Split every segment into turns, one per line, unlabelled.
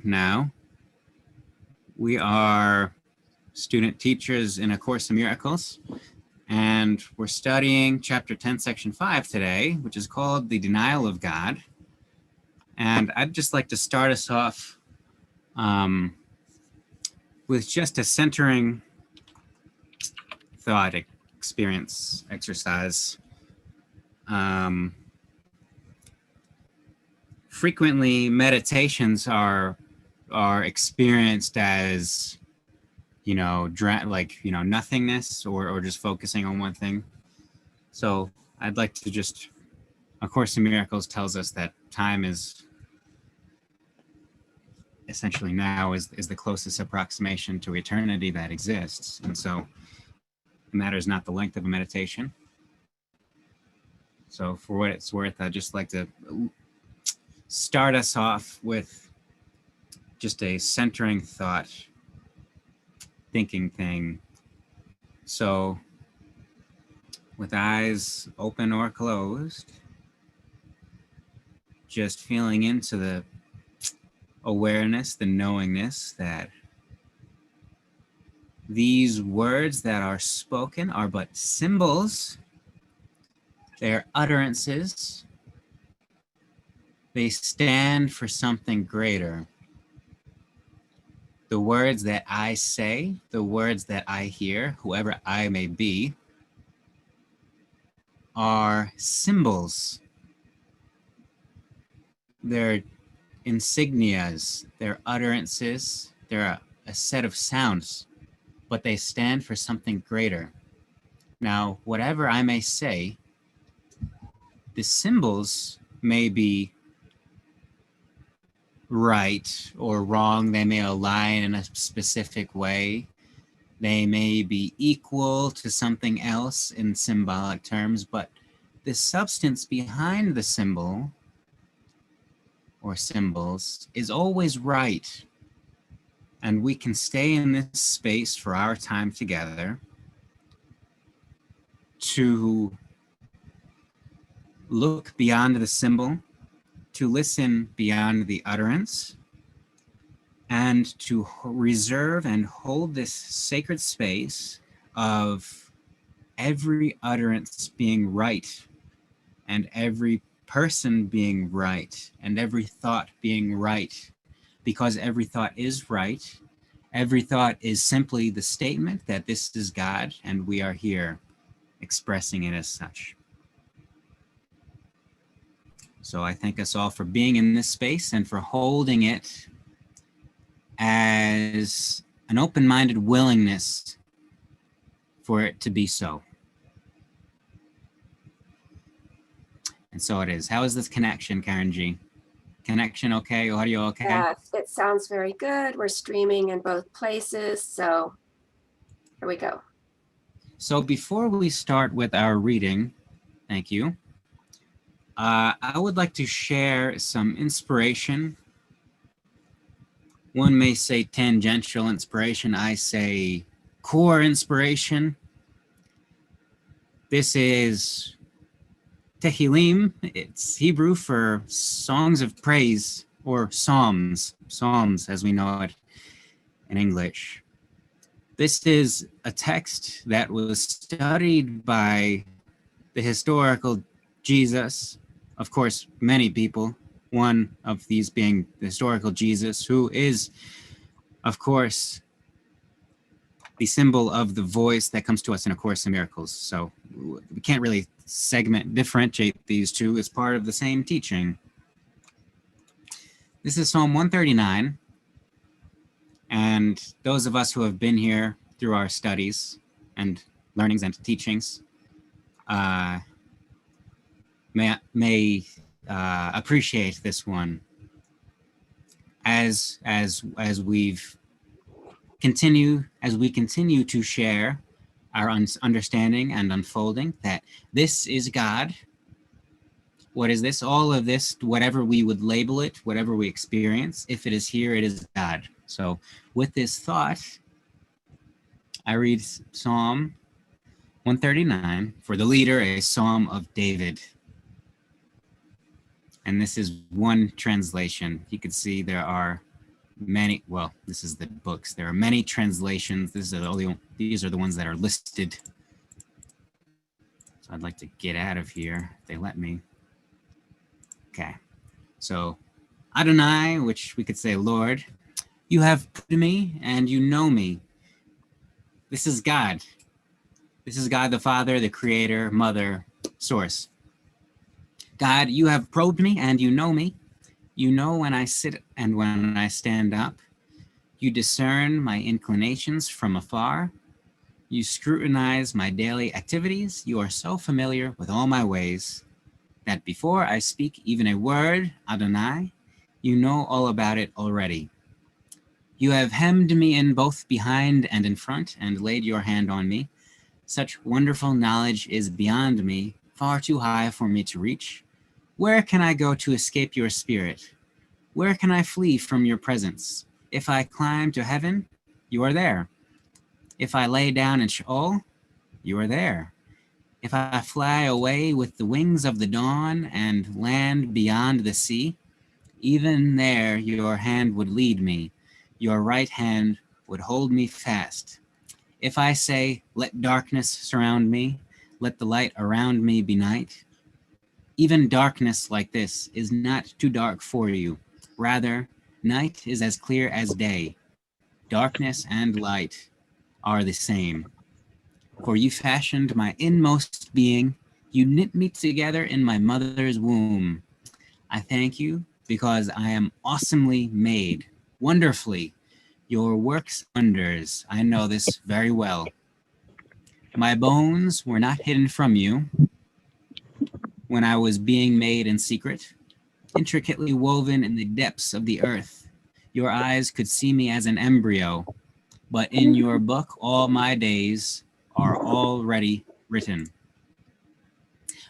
now. We are student teachers in A Course in Miracles, and we're studying chapter 10, section 5 today, which is called The Denial of God. And I'd just like to start us off with just a centering thought experience exercise. Frequently, meditations are experienced as, nothingness or just focusing on one thing. So I'd like to just, A Course in Miracles tells us that time is essentially now is the closest approximation to eternity that exists. And so it matters not the length of a meditation. So for what it's worth, I'd just like to start us off with just a centering thought, thinking thing. So with eyes open or closed, just feeling into the awareness, the knowingness that these words that are spoken are but symbols. They're utterances. They stand for something greater. The words that I say, the words that I hear, whoever I may be, are symbols. They're insignias, they're utterances, they're a set of sounds, but they stand for something greater. Now, whatever I may say, the symbols may be right or wrong. They may align in a specific way. They may be equal to something else in symbolic terms, but the substance behind the symbol or symbols is always right. And we can stay in this space for our time together to look beyond the symbol, to listen beyond the utterance, and to reserve and hold this sacred space of every utterance being right, and every person being right, and every thought being right, because every thought is right. Every thought is simply the statement that this is God, and we are here expressing it as such. So I thank us all for being in this space and for holding it as an open-minded willingness for it to be so. And so it is. How is this connection, Karen G? Connection okay? Audio okay?
Yes, it sounds very good. We're streaming in both places, so here we go.
So before we start with our reading, thank you, I would like to share some inspiration. One may say tangential inspiration. I say core inspiration. This is Tehillim. It's Hebrew for songs of praise, or psalms as we know it in English. This is a text that was studied by the historical Jesus. Of course, many people, one of these being the historical Jesus, who is, of course, the symbol of the voice that comes to us in A Course in Miracles. So we can't really differentiate these two as part of the same teaching. This is Psalm 139. And those of us who have been here through our studies and learnings and teachings may appreciate this one as we continue to share our understanding and unfolding that this is God. What is this? All of this, whatever we would label it, whatever we experience, if it is here, it is God. So with this thought, I read Psalm 139, for the leader, a Psalm of David. And this is one translation. You can see there are many, well, this is the books. There are many translations. These are the ones that are listed. So I'd like to get out of here if they let me. Okay. So Adonai, which we could say Lord, you have put me and you know me. This is God. This is God the Father, the Creator, Mother, Source. God, you have probed me and you know me. You know when I sit and when I stand up. You discern my inclinations from afar. You scrutinize my daily activities. You are so familiar with all my ways that before I speak even a word, Adonai, you know all about it already. You have hemmed me in both behind and in front and laid your hand on me. Such wonderful knowledge is beyond me, far too high for me to reach. Where can I go to escape your spirit? Where can I flee from your presence? If I climb to heaven, you are there. If I lay down in Sheol, you are there. If I fly away with the wings of the dawn and land beyond the sea, even there your hand would lead me. Your right hand would hold me fast. If I say, let darkness surround me, let the light around me be night, even darkness like this is not too dark for you. Rather, night is as clear as day. Darkness and light are the same. For you fashioned my inmost being. You knit me together in my mother's womb. I thank you because I am awesomely made, wonderfully. Your works wonders. I know this very well. My bones were not hidden from you when I was being made in secret, intricately woven in the depths of the earth. Your eyes could see me as an embryo, but in your book all my days are already written.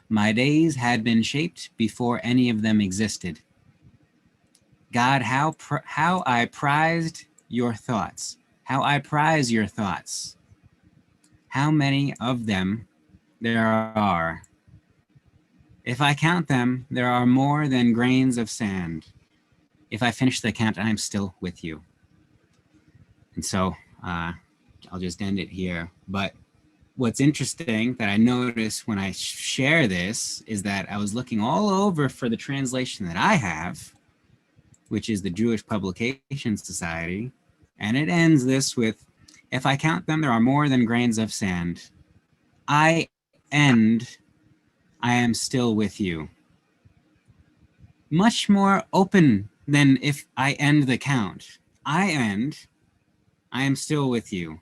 My days had been shaped before any of them existed. God, how I prized your thoughts, how I prize your thoughts. How many of them there are. If I count them, there are more than grains of sand. If I finish the count, I'm still with you. And so I'll just end it here. But what's interesting that I notice when I share this is that I was looking all over for the translation that I have, which is the Jewish Publication Society. And it ends this with, if I count them, there are more than grains of sand. I am still with you. Much more open than if I end the count. I am still with you.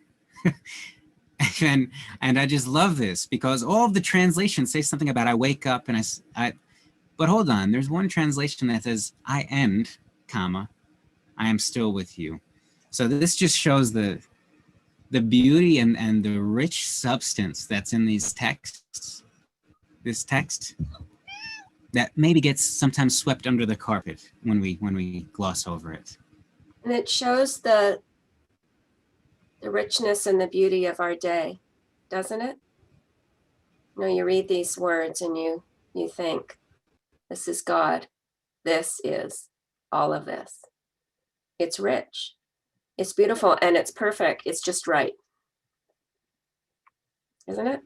and I just love this because all of the translations say something about I wake up and but hold on, there's one translation that says I end, comma, I am still with you. So this just shows the beauty and the rich substance that's in these texts, this text, that maybe gets sometimes swept under the carpet when we gloss over it.
And it shows the richness and the beauty of our day, doesn't it? You know, you read these words and you think, this is God. This is all of this. It's rich. It's beautiful and it's perfect. It's just right. Isn't it?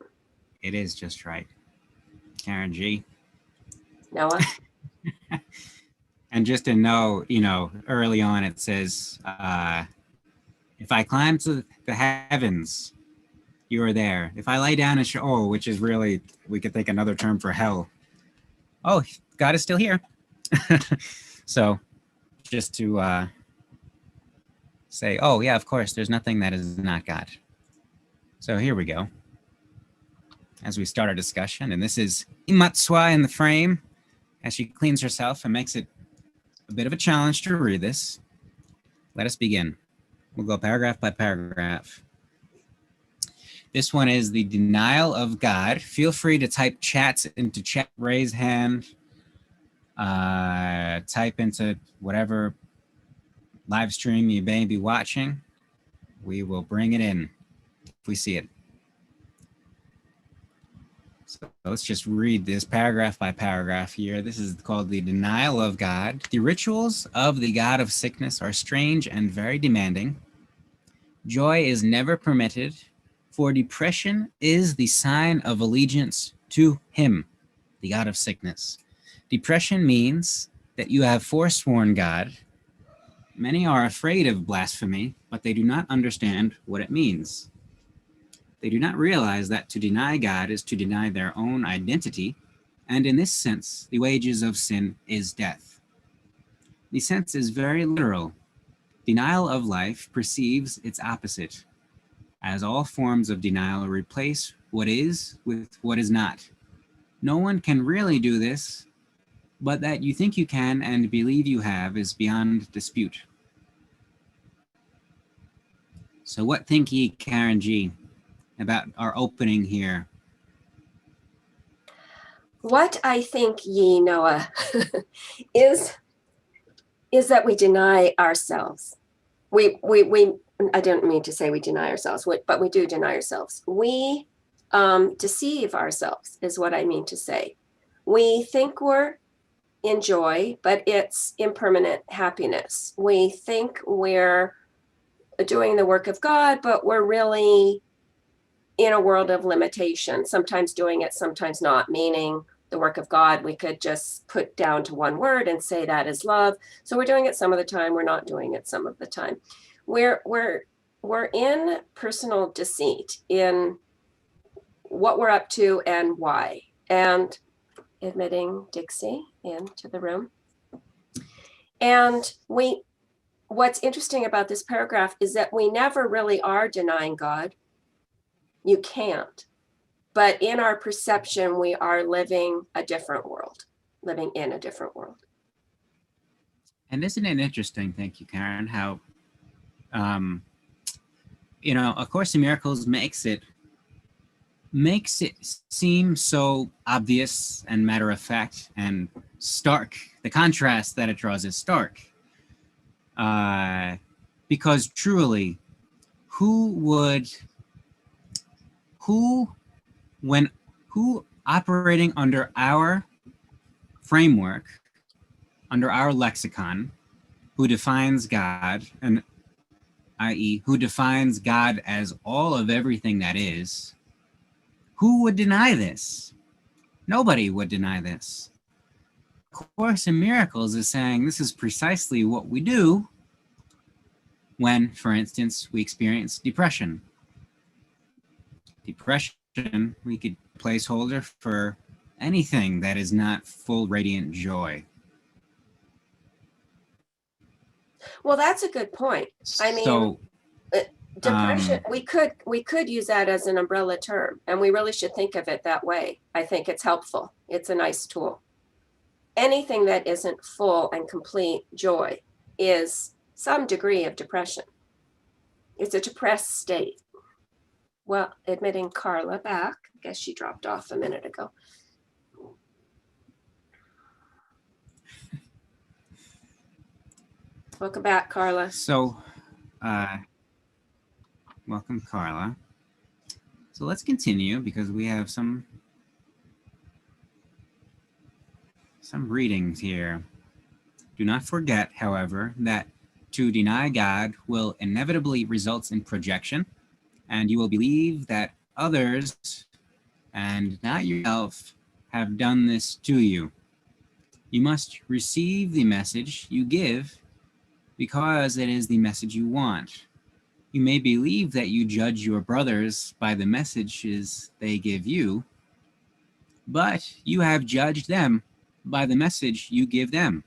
It is just right. Karen G.
Noah?
And just to know, you know, early on it says, if I climb to the heavens, you are there. If I lay down in Sheol, which is really, we could think another term for hell. Oh, God is still here. So just to say, oh yeah, of course, there's nothing that is not God. So here we go. As we start our discussion, and this is Imatsua in the frame, as she cleans herself and makes it a bit of a challenge to read this. Let us begin. We'll go paragraph by paragraph. This one is the denial of God. Feel free to type chats into chat, raise hand, type into whatever live stream you may be watching. We will bring it in if we see it. So let's just read this paragraph by paragraph here. This is called the denial of God. The rituals of the god of sickness are strange and very demanding. Joy is never permitted, for depression is the sign of allegiance to him, the god of sickness. Depression means that you have forsworn God. Many are afraid of blasphemy, but they do not understand what it means. They do not realize that to deny God is to deny their own identity, and in this sense, the wages of sin is death. The sense is very literal. Denial of life perceives its opposite, as all forms of denial replace what is with what is not. No one can really do this, but that you think you can and believe you have is beyond dispute. So what think ye, Karen G., about our opening here?
What I think, ye, Noah, is that we deny ourselves. I don't mean to say we deny ourselves, but we do deny ourselves. We deceive ourselves, is what I mean to say. We think we're in joy, but it's impermanent happiness. We think we're doing the work of God, but we're really in a world of limitation, sometimes doing it, sometimes not, meaning the work of God, we could just put down to one word and say that is love. So we're doing it some of the time, we're not doing it some of the time. We're in personal deceit in what we're up to and why. And admitting Dixie into the room. And what's interesting about this paragraph is that we never really are denying God. You can't. But in our perception, we are living in a different world.
And isn't it interesting, thank you, Karen, how, A Course in Miracles makes it seem so obvious and matter of fact and stark. The contrast that it draws is stark. Because truly, who operating under our framework, under our lexicon, who defines God, and i.e., who defines God as all of everything that is, who would deny this? Nobody would deny this. Course in Miracles is saying this is precisely what we do when, for instance, we experience depression. Depression, we could placeholder for anything that is not full radiant joy.
Well, that's a good point. I mean, depression, we could use that as an umbrella term, and we really should think of it that way. I think it's helpful. It's a nice tool. Anything that isn't full and complete joy is some degree of depression. It's a depressed state. Well, admitting Carla back. I guess she dropped off a minute ago. Welcome back, Carla.
So, welcome, Carla. So let's continue because we have some readings here. Do not forget, however, that to deny God will inevitably result in projection, and you will believe that others and not yourself have done this to you. You must receive the message you give because it is the message you want. You may believe that you judge your brothers by the messages they give you, but you have judged them by the message you give them.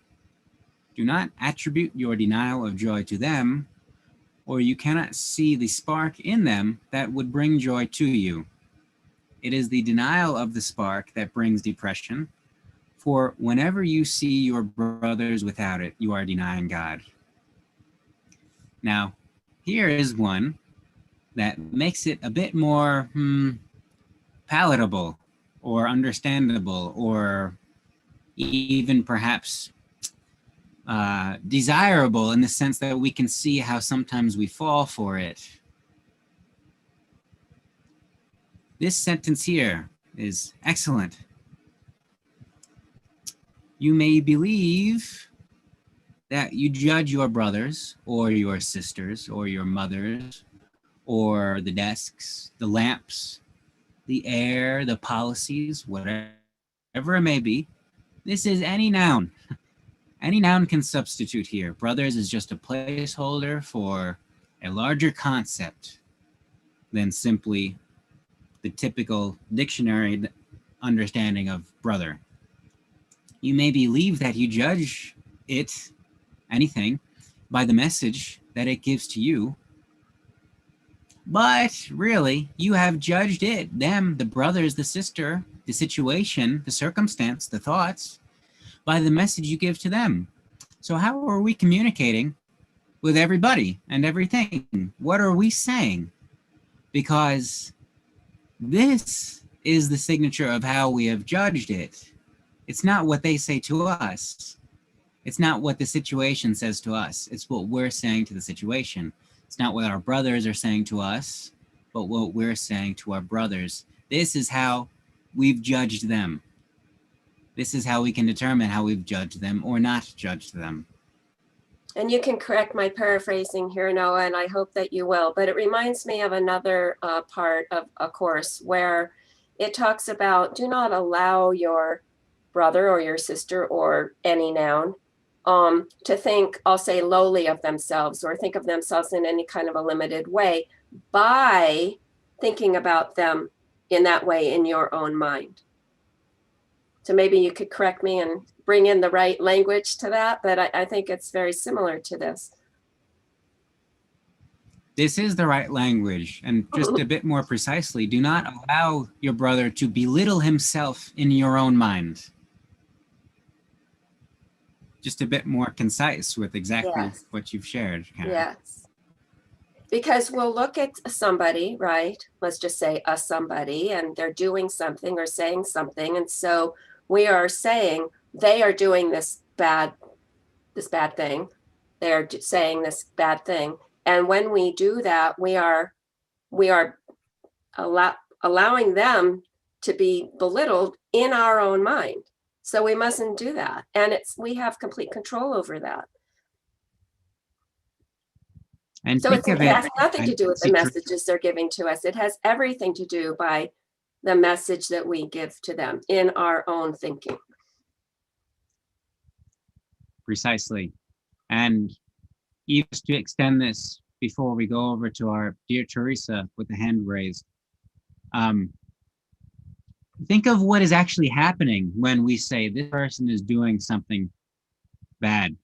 Do not attribute your denial of joy to them, or you cannot see the spark in them that would bring joy to you. It is the denial of the spark that brings depression, for whenever you see your brothers without it, you are denying God. Now, here is one that makes it a bit more palatable or understandable, or even perhaps desirable, in the sense that we can see how sometimes we fall for it. This sentence here, is excellent. You may believe that you judge your brothers or your sisters or your mothers or the desks, the lamps, the air, the policies, whatever it may be. This is any noun. Any noun can substitute here. Brothers is just a placeholder for a larger concept than simply the typical dictionary understanding of brother. You may believe that you judge it, anything, by the message that it gives to you, but really, you have judged it, them, the brothers, the sister, the situation, the circumstance, the thoughts, by the message you give to them. So how are we communicating with everybody and everything? What are we saying? Because this is the signature of how we have judged it. It's not what they say to us. It's not what the situation says to us. It's what we're saying to the situation. It's not what our brothers are saying to us, but what we're saying to our brothers. This is how we've judged them. This is how we can determine how we've judged them or not judged them.
And you can correct my paraphrasing here, Noah, and I hope that you will. But it reminds me of another part of a course where it talks about do not allow your brother or your sister or any noun to think, I'll say, lowly of themselves or think of themselves in any kind of a limited way by thinking about them in that way in your own mind. So maybe you could correct me and bring in the right language to that, but I think it's very similar to this.
This is the right language, and just a bit more precisely, do not allow your brother to belittle himself in your own mind. Just a bit more concise with exactly what you've shared. Karen.
Yes. Because we'll look at somebody, right? Let's just say a somebody, and they're doing something or saying something. And so we are saying they are doing this bad thing. They're saying this bad thing. And when we do that, we are allowing them to be belittled in our own mind. So we mustn't do that. And we have complete control over that.
And
so it has nothing to do with the messages they're giving to us. It has everything to do by the message that we give to them in our own thinking.
Precisely. And even to extend this before we go over to our dear Teresa with the hand raised, think of what is actually happening when we say this person is doing something bad.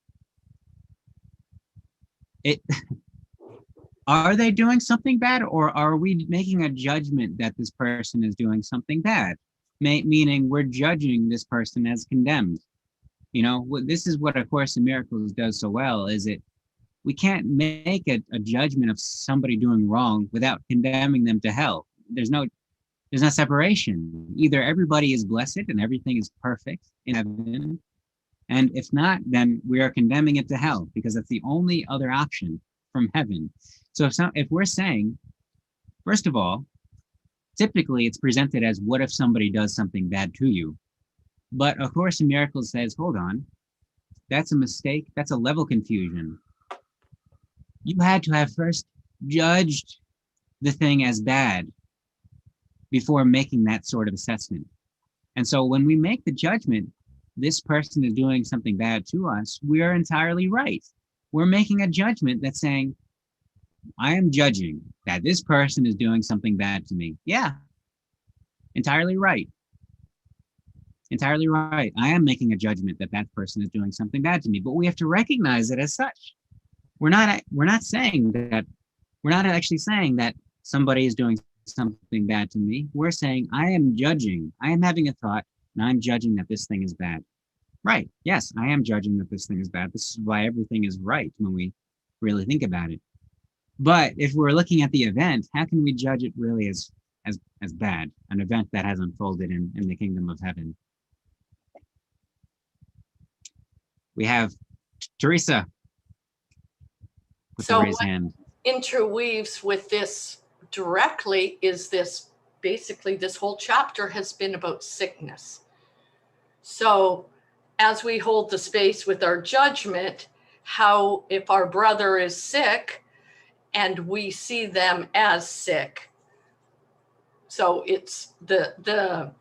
Are they doing something bad, or are we making a judgment that this person is doing something bad? Meaning we're judging this person as condemned. You know, this is what A Course in Miracles does so well, is we can't make a judgment of somebody doing wrong without condemning them to hell. There's no separation. Either everybody is blessed and everything is perfect in heaven, and if not, then we are condemning it to hell, because that's the only other option from heaven. So if we're saying, first of all, typically it's presented as, what if somebody does something bad to you? But A Course in Miracles says, hold on, that's a mistake. That's a level confusion. You had to have first judged the thing as bad before making that sort of assessment. And so when we make the judgment, this person is doing something bad to us, we are entirely right. We're making a judgment that's saying, I am judging that this person is doing something bad to me. Yeah, entirely right. Entirely right. I am making a judgment that that person is doing something bad to me, but we have to recognize it as such. We're not actually saying that somebody is doing something bad to me. We're saying, I am judging. I am having a thought, and I'm judging that this thing is bad. Right. Yes, I am judging that this thing is bad. This is why everything is right when we really think about it. But if we're looking at the event, how can we judge it really as bad? An event that has unfolded in the kingdom of heaven. We have Teresa with the raised hand.
Interweaves with this directly is this basically this whole chapter has been about sickness. So as we hold the space with our judgment, how if our brother is sick and we see them as sick. So it's the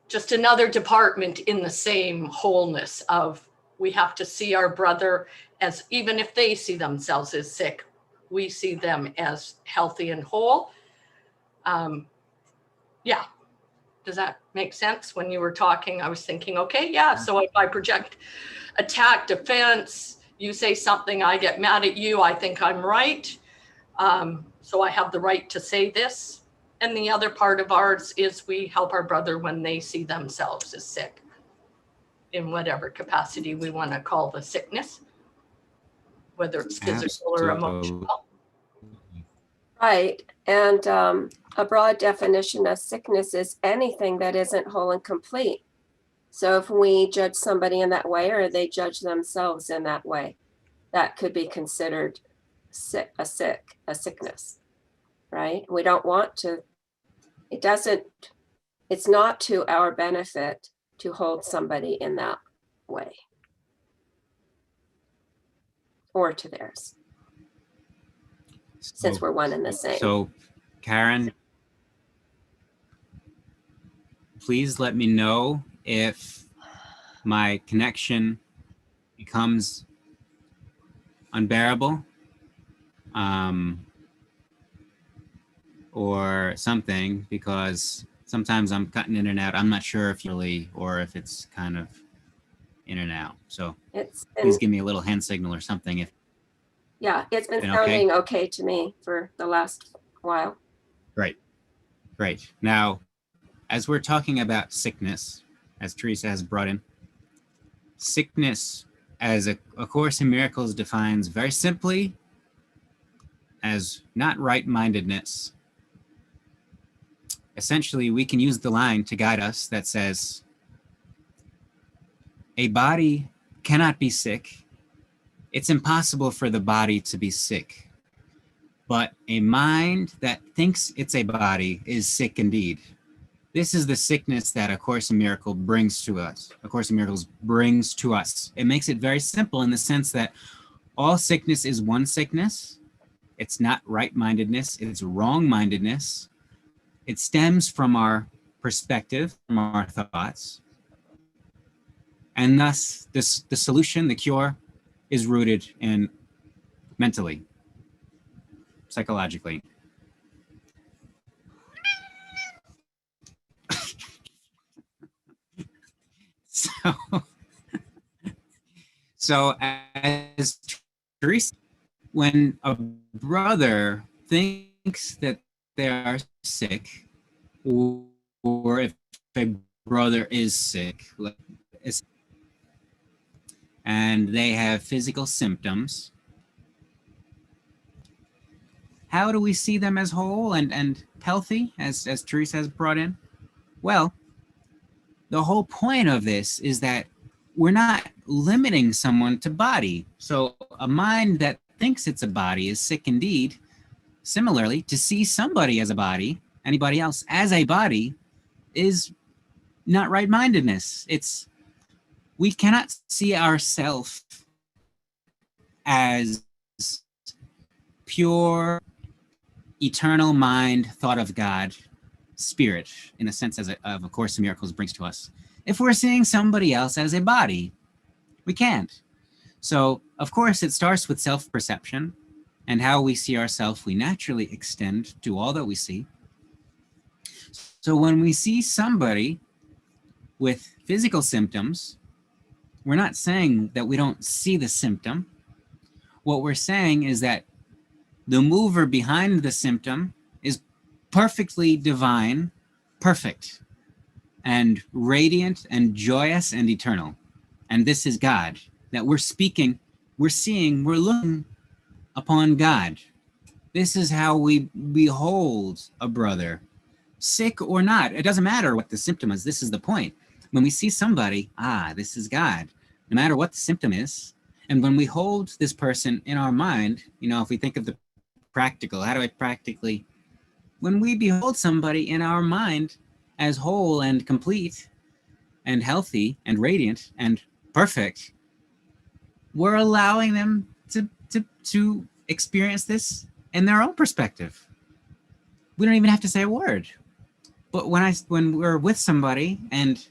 just another department in the same wholeness of we have to see our brother as, even if they see themselves as sick, we see them as healthy and whole. Yeah. Does that make sense? When you were talking, I was thinking, okay, yeah. So if I project attack, defense, you say something, I get mad at you, I think I'm right. So I have the right to say this. And the other part of ours is we help our brother when they see themselves as sick, in whatever capacity we want to call the sickness, whether it's physical or emotional.
Right. And a broad definition of sickness is anything that isn't whole and complete. So if we judge somebody in that way, or they judge themselves in that way, that could be considered a sickness, right? We don't want to, it's not to our benefit to hold somebody in that way or to theirs, since we're one and the same.
So, Karen, please let me know if my connection becomes unbearable, or something, because sometimes I'm cutting in and out. I'm not sure if really, or if it's kind of in and out. So please give me a little hand signal or something.
Yeah, it's been sounding okay to me for the last while.
Right. Now, as we're talking about sickness, as Teresa has brought in, sickness as a Course in Miracles defines very simply as not right-mindedness. Essentially, we can use the line to guide us that says, a body cannot be sick. It's impossible for the body to be sick. But a mind that thinks it's a body is sick indeed. This is the sickness that A Course in Miracles brings to us. A Course in Miracles brings to us. It makes it very simple in the sense that all sickness is one sickness. It's not right-mindedness, it's wrong-mindedness. It stems from our perspective, from our thoughts. And thus, the solution, the cure, is rooted in mentally, psychologically. So as Teresa, when a brother thinks that they are sick, or if a brother is sick, and they have physical symptoms, how do we see them as whole and healthy, as Teresa has brought in? Well, the whole point of this is that we're not limiting someone to body. So a mind that thinks it's a body is sick indeed. Similarly, to see somebody as a body, anybody else as a body, is not right-mindedness. We cannot see ourselves as pure, eternal mind, thought of God, spirit, in a sense of A Course in Miracles brings to us. If we're seeing somebody else as a body, we can't. So, of course, it starts with self-perception, and how we see ourselves, we naturally extend to all that we see. So when we see somebody with physical symptoms, we're not saying that we don't see the symptom. What we're saying is that the mover behind the symptom is perfectly divine, perfect, and radiant, and joyous, and eternal. And this is God, that we're speaking, we're seeing, we're looking upon God. This is how we behold a brother, sick or not. It doesn't matter what the symptom is. This is the point. When we see somebody, this is God, no matter what the symptom is. And when we hold this person in our mind, if we think of the practical, how do I practically when we behold somebody in our mind as whole and complete and healthy and radiant and perfect, we're allowing them to experience this in their own perspective. We don't even have to say a word. But when we're with somebody, and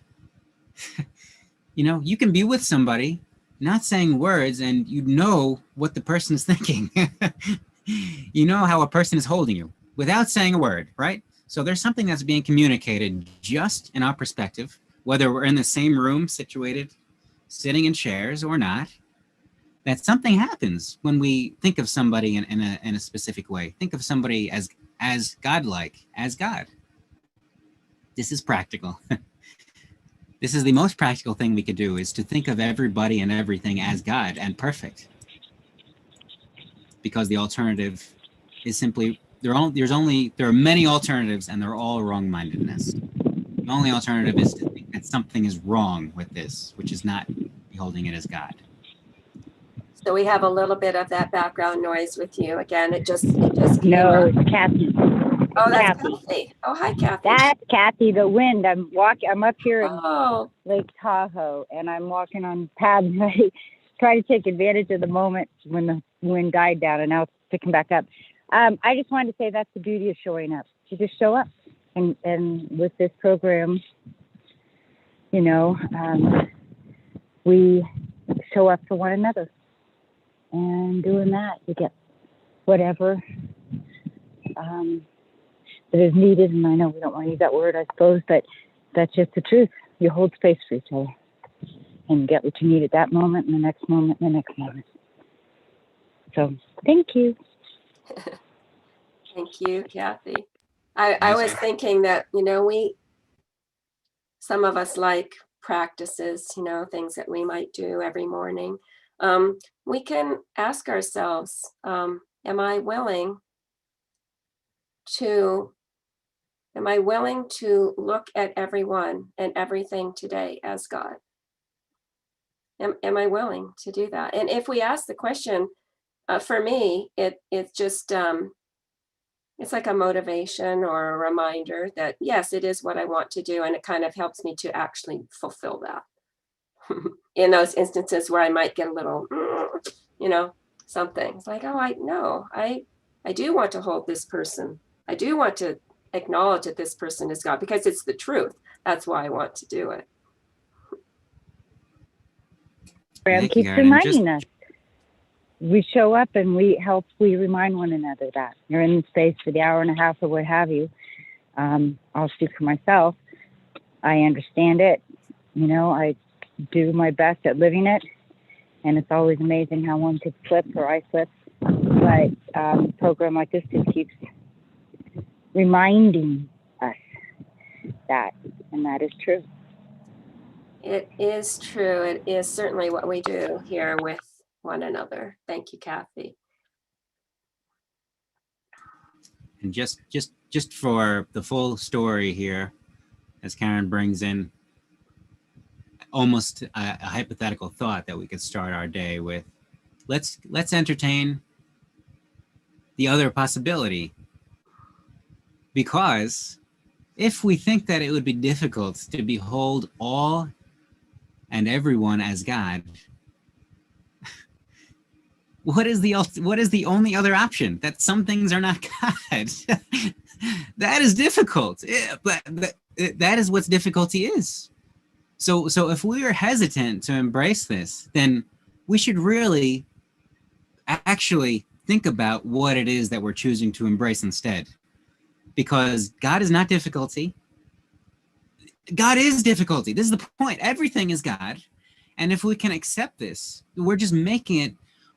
you can be with somebody not saying words, and you know what the person is thinking. You know how a person is holding you without saying a word, right? So there's something that's being communicated just in our perspective, whether we're in the same room situated, sitting in chairs or not. That something happens when we think of somebody in a specific way. Think of somebody as godlike, as God. This is practical. This is the most practical thing we could do, is to think of everybody and everything as God and perfect. Because the alternative is simply, there are many alternatives, and they're all wrong-mindedness. The only alternative is to think that something is wrong with this, which is not beholding it as God.
So we have a little bit of that background noise with you. Again, it just came
No,
up.
it's Kathy.
Oh, that's
Kathy.
Kathy. Oh, hi, Kathy.
That's Kathy, the wind. I'm up here in
Oh,
Lake Tahoe, and I'm walking on paths. I try to take advantage of the moment when the wind died down, and now it's picking back up. I just wanted to say that's the beauty of showing up. You just show up, and with this program, we show up for one another, and doing that, you get whatever that is needed. And I know we don't want to use that word, I suppose, but that's just the truth. You hold space for each other, and you get what you need at that moment, and the next moment, and the next moment. So thank you.
thank you, Kathy. I was thinking that, some of us like practices, things that we might do every morning. We can ask ourselves, am I willing to look at everyone and everything today as God? Am I willing to do that? And if we ask the question, for me, it's just, it's like a motivation or a reminder that, yes, it is what I want to do. And it kind of helps me to actually fulfill that. In those instances where I might get a little, something. It's like, oh, I do want to hold this person. I do want to acknowledge that this person is God, because it's the truth. That's why I want to do it.
Graham keeps reminding us. We show up and we remind one another that you're in the space for the hour and a half or what have you. I'll speak for myself. I understand it. I do my best at living it. And it's always amazing how one could slip or I slip. But a program like this just keeps reminding us that, and that is true.
It is true. It is certainly what we do here with one another. Thank you, Kathy.
And just for the full story here, as Karen brings in almost a hypothetical thought that we could start our day with, let's entertain the other possibility. Because if we think that it would be difficult to behold all and everyone as God, what is the only other option? That some things are not God. That is difficult. But that is what difficulty is. So if we are hesitant to embrace this, then we should really actually think about what it is that we're choosing to embrace instead. Because God is not difficulty. God is difficulty. This is the point. Everything is God. And if we can accept this, we're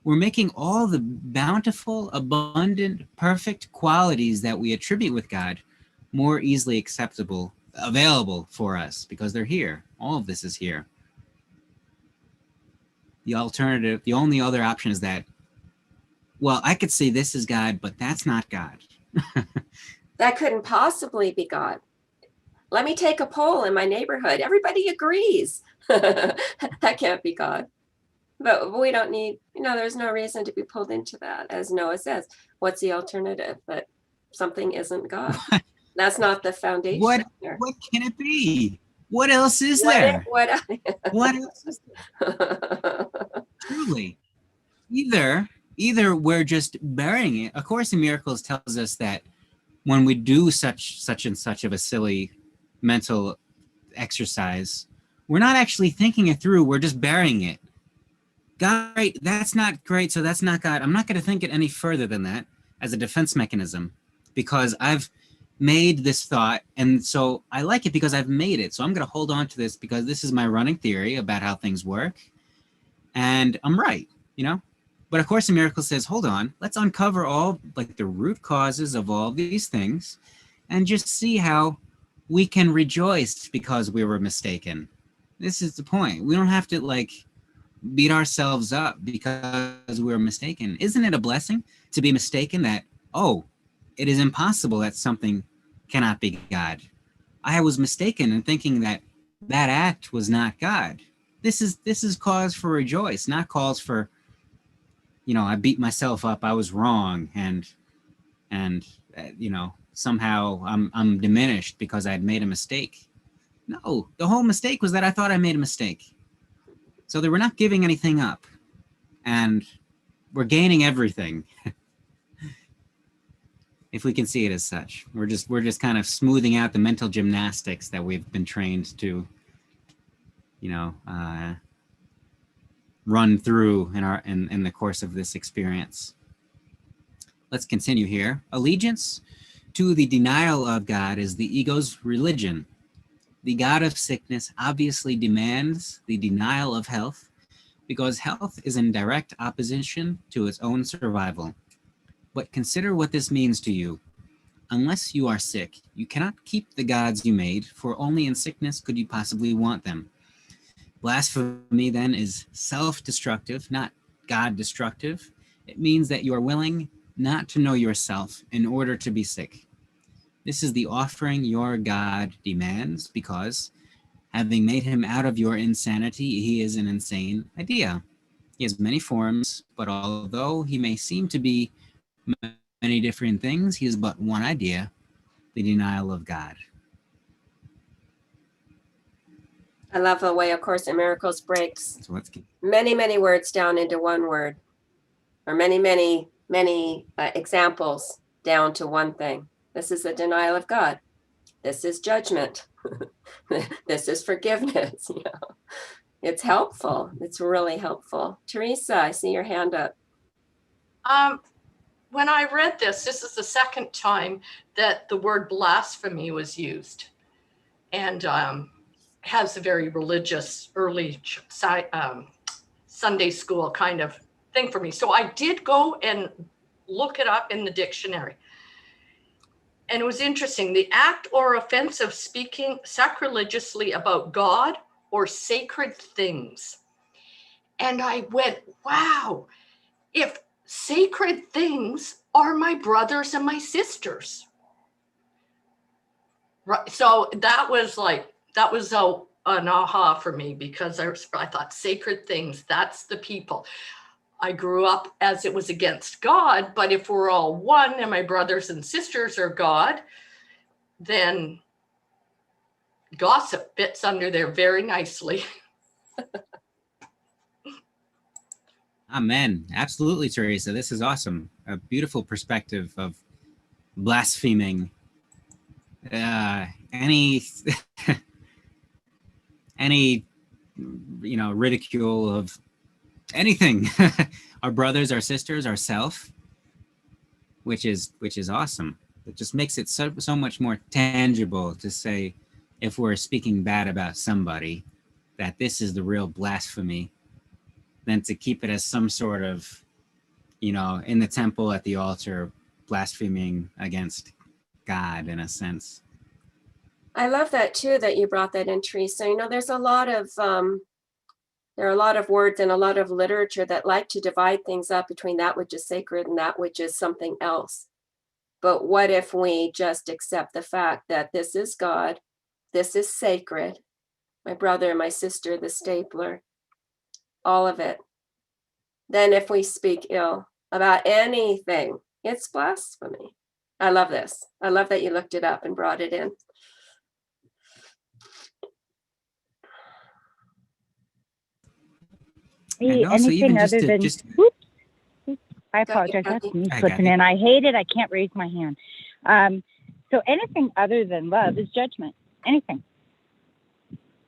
making all the bountiful, abundant, perfect qualities that we attribute with God more easily available for us, because they're here. All of this is here. The only other option is that, well, I could say this is God, but that's not God.
That couldn't possibly be God. Let me take a poll in my neighborhood. Everybody agrees. That can't be God. But we don't need, there's no reason to be pulled into that. As Noah says, what's the alternative? But something isn't God. That's not the foundation.
What
here.
what can it be? What else is
What
there?
What?
What else is there? Truly. Either we're just burying it. A Course in Miracles tells us that when we do such and such of a silly mental exercise, we're not actually thinking it through. We're just burying it. God, right, that's not great, so that's not God. I'm not going to think it any further than that as a defense mechanism, because I've made this thought, and so I like it because I've made it. So I'm going to hold on to this because this is my running theory about how things work, and I'm right, you know? But A Course in Miracles says, hold on, let's uncover all like the root causes of all these things and just see how we can rejoice because we were mistaken. This is the point. We don't have to like beat ourselves up because we were mistaken. Isn't it a blessing to be mistaken that, oh, it is impossible that something cannot be God? I was mistaken in thinking that that act was not God. This is cause for rejoice, not cause for, you know, I beat myself up, I was wrong, and you know, somehow I'm diminished because I'd made a mistake. No, the whole mistake was that I thought I made a mistake. So that we're not giving anything up, and we're gaining everything. If we can see it as such, we're just kind of smoothing out the mental gymnastics that we've been trained to, you know, run through in the course of this experience. Let's continue here. Allegiance to the denial of God is the ego's religion. The God of sickness obviously demands the denial of health because health is in direct opposition to its own survival. But consider what this means to you. Unless you are sick, you cannot keep the gods you made, for only in sickness could you possibly want them. Blasphemy then is self-destructive, not God-destructive. It means that you are willing not to know yourself in order to be sick. This is the offering your God demands because, having made him out of your insanity, he is an insane idea. He has many forms, but although he may seem to be many different things, he is but one idea, the denial of God.
I love the way A Course in Miracles breaks
So let's keep
many, many words down into one word, or many, many, many examples down to one thing. This is the denial of God. This is judgment. This is forgiveness. You know, it's helpful. It's really helpful. Teresa, I see your hand up.
When I read this is the second time that the word blasphemy was used, and has a very religious early Sunday school kind of thing for me. So I did go and look it up in the dictionary. And it was interesting. The act or offense of speaking sacrilegiously about God or sacred things. And I went, wow, if sacred things are my brothers and my sisters. Right. So that was an aha for me, because I thought sacred things, that's the people. I grew up as it was against God, but if we're all one and my brothers and sisters are God, then gossip fits under there very nicely.
Amen. Absolutely, Teresa. This is awesome. A beautiful perspective of blaspheming any you know, ridicule of anything. Our brothers, our sisters, ourself, which is awesome. It just makes it so much more tangible to say, if we're speaking bad about somebody, that this is the real blasphemy, than to keep it as some sort of, you know, in the temple at the altar, blaspheming against God in a sense.
I love that too, that you brought that in, Teresa. You know, there's a lot of there are a lot of words and a lot of literature that like to divide things up between that which is sacred and that which is something else. But what if we just accept the fact that this is God, this is sacred, my brother, my sister, the stapler, all of it. Then if we speak ill about anything, it's blasphemy. I love this. I love that you looked it up and brought it in.
See,
And also,
anything
even just
other
to
than,
just
whoops, I
Go ahead,
apologize, that's
Kathy.
me
Hi,
slipping
Kathy.
in. I hate it, I can't raise my hand. So anything other than love is judgment, anything.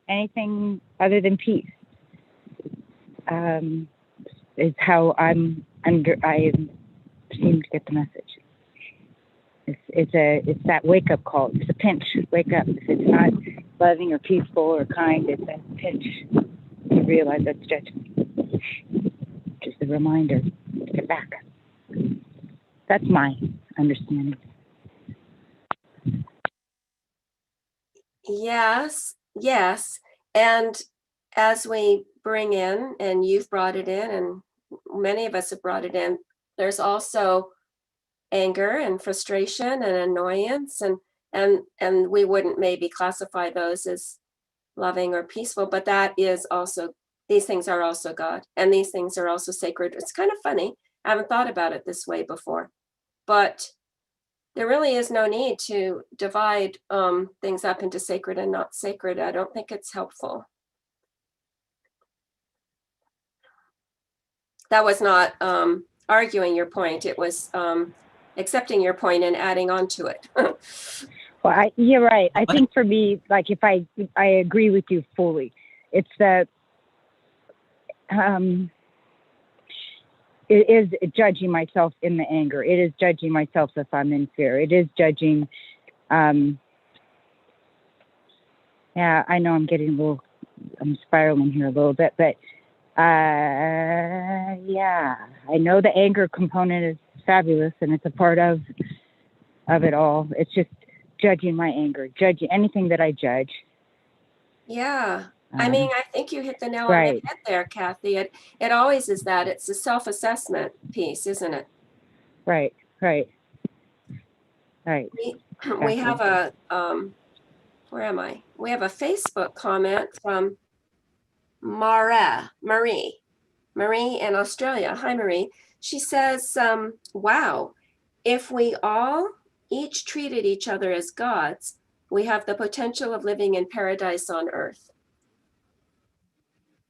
Anything other than peace is how I seem to get the message. It's that wake up call. It's a pinch. Wake up. If it's not loving or peaceful or kind, it's a pinch. You realize that's judgment. Just a reminder to get back. That's my understanding.
Yes, yes. And as we bring in, and you've brought it in, and many of us have brought it in, there's also anger and frustration and annoyance, and we wouldn't maybe classify those as loving or peaceful, but that is also, these things are also God, and these things are also sacred. It's kind of funny. I haven't thought about it this way before, but there really is no need to divide things up into sacred and not sacred. I don't think it's helpful. That was not arguing your point. It was accepting your point and adding on to it.
Well, you're right. I think for me, like if I agree with you fully, it's that it is judging myself in the anger. It is judging myself if I'm in fear. It is judging. Yeah, I know I'm I'm spiraling here a little bit, but yeah, I know the anger component is fabulous and it's a part of it all. It's just judging my anger, judging anything that I judge.
Yeah. I mean, I think you hit the nail on
right.
the head there, Kathy. It always is that. It's a self-assessment piece, isn't it?
Right. Right.
We have a where am I? We have a Facebook comment from Marie in Australia. Hi, Marie. She says, wow, if we all each treated each other as gods, we have the potential of living in paradise on earth.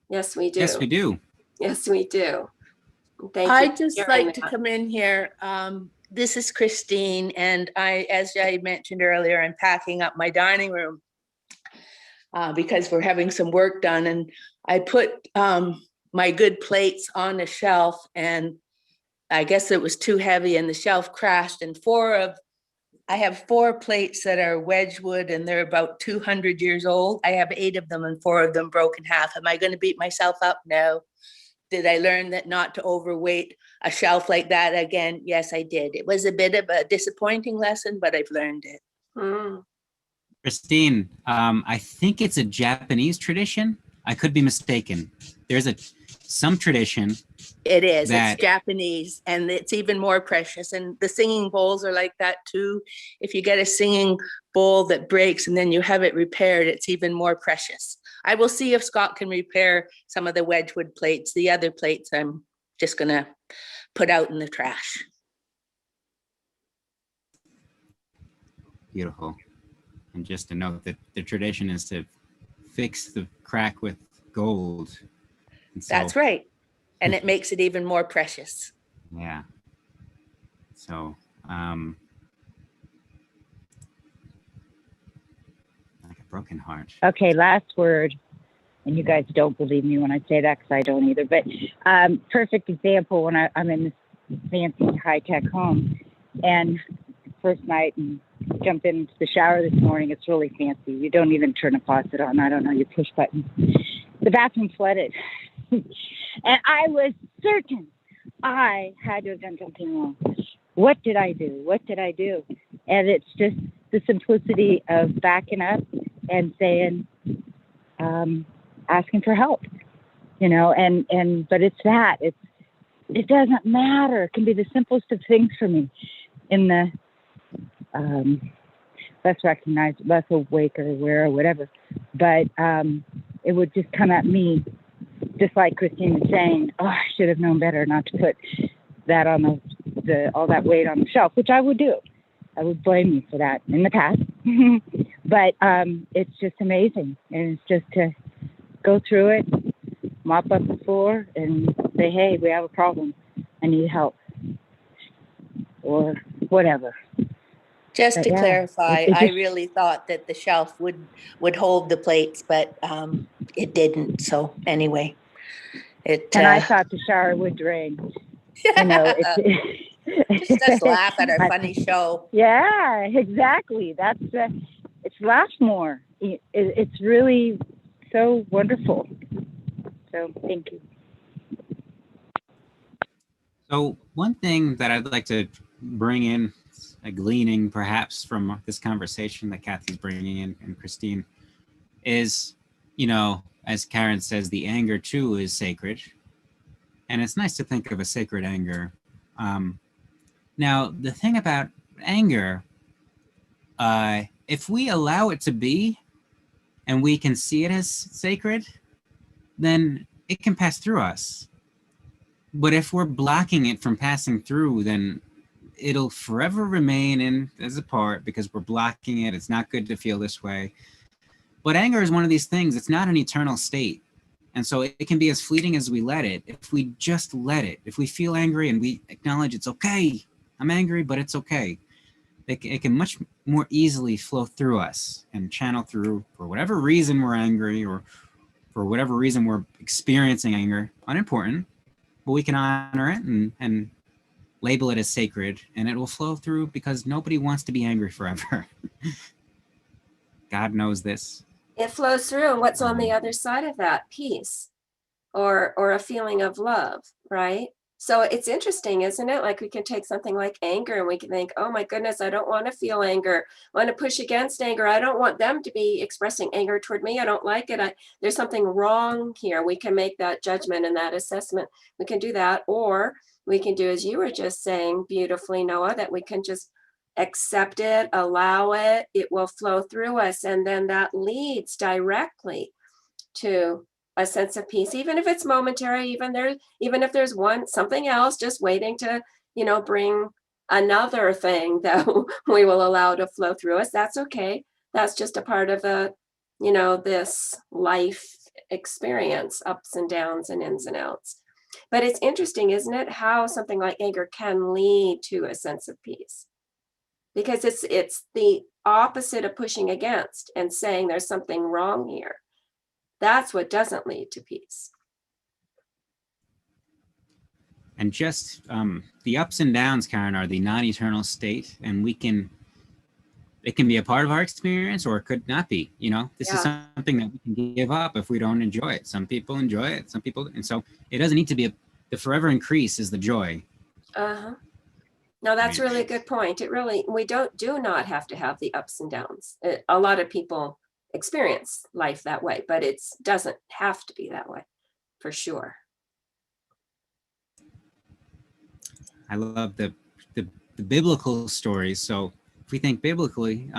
Yes, we do.
Yes, we do.
Yes, we do. Thank you.
I'd just like to come in here. This is Christine, and as I mentioned earlier, I'm packing up my dining room because we're having some work done, and I put my good plates on the shelf, and I guess it was too heavy, and the shelf crashed, and I have 4 plates that are Wedgwood, and they're about 200 years old. I have 8 of them, and 4 of them broke in half. Am I going to beat myself up? No. Did I learn that not to overweight a shelf like that again? Yes, I did. It was a bit of a disappointing lesson, but I've learned it.
Christine, I think it's a Japanese tradition. I could be mistaken. There's some tradition.
It is. It's Japanese, and it's even more precious. And the singing bowls are like that too. If you get a singing bowl that breaks and then you have it repaired, it's even more precious. I will see if Scott can repair some of the Wedgwood plates. The other plates I'm just going to put out in the trash.
Beautiful. And just to note that the tradition is to fix the crack with gold.
That's right. And it makes it even more precious.
Yeah. So, like a broken heart.
Okay, last word. And you guys don't believe me when I say that because I don't either. But perfect example when I'm in this fancy high-tech home. And first night and jump into the shower this morning. It's really fancy. You don't even turn a faucet on. I don't know. You push buttons. The bathroom flooded. And I was certain I had to have done something wrong. What did I do? What did I do? And it's just the simplicity of backing up and saying, asking for help, but it's that. It doesn't matter. It can be the simplest of things for me in the less recognized, less awake or aware or whatever. But it would just come at me, just like Christine was saying, oh, I should have known better not to put that on all that weight on the shelf, which I would do. I would blame you for that in the past. But it's just amazing. And it's just to go through it, mop up the floor, and say, hey, we have a problem. I need help. Or whatever.
Just
But
to
yeah,
clarify,
it
I
just-
really thought that the shelf would hold the plates, but it didn't. So anyway, it
And I thought the shower would drain. You know,
just us laugh at our
I-
funny show.
Yeah, exactly. That's it's Laughmore. It's really so wonderful. So thank you.
So one thing that I'd like to bring in, a gleaning perhaps from this conversation that Kathy's bringing in and Christine, is, you know, as Karen says, the anger too is sacred. And it's nice to think of a sacred anger. Now, the thing about anger, if we allow it to be and we can see it as sacred, then it can pass through us. But if we're blocking it from passing through, then it'll forever remain in as a part because we're blocking it. It's not good to feel this way. But anger is one of these things. It's not an eternal state. And so it can be as fleeting as we let it. If we just let it, if we feel angry and we acknowledge it's okay, I'm angry, but it's okay. It can much more easily flow through us and channel through for whatever reason we're angry or for whatever reason we're experiencing anger, unimportant, but we can honor it and label it as sacred, and it will flow through because nobody wants to be angry forever. God knows this.
It flows through, and what's on the other side of that? Peace, or a feeling of love, right? So it's interesting, isn't it? Like we can take something like anger and we can think, oh my goodness, I don't want to feel anger. I want to push against anger. I don't want them to be expressing anger toward me. I don't like it. There's something wrong here. We can make that judgment and that assessment. We can do that. Or we can do, as you were just saying beautifully, Noah, that we can just accept it, allow it, it will flow through us. And then that leads directly to a sense of peace, even if it's momentary, even if there's something else just waiting to, bring another thing that we will allow to flow through us. That's okay. That's just a part of this life experience, ups and downs and ins and outs. But it's interesting, isn't it, how something like anger can lead to a sense of peace? Because it's the opposite of pushing against and saying there's something wrong here. That's what doesn't lead to peace.
And just the ups and downs, Karen, are the non-eternal state, and it can be a part of our experience or it could not be. This is something that we can give up if we don't enjoy it. Some people enjoy it, some people, and so it doesn't need to be the forever increase is the joy.
No, that's really a good point. We do not have to have the ups and downs. A lot of people experience life that way, but it doesn't have to be that way, for sure.
I love the biblical stories. So if we think biblically,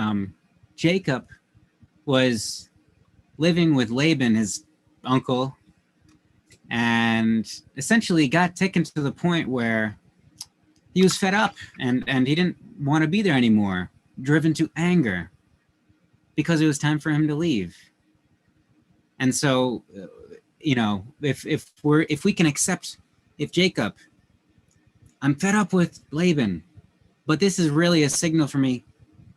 Jacob was living with Laban, his uncle, and essentially got taken to the point where he was fed up and he didn't want to be there anymore, driven to anger because it was time for him to leave. And so, if we can accept, if Jacob, I'm fed up with Laban, but this is really a signal for me,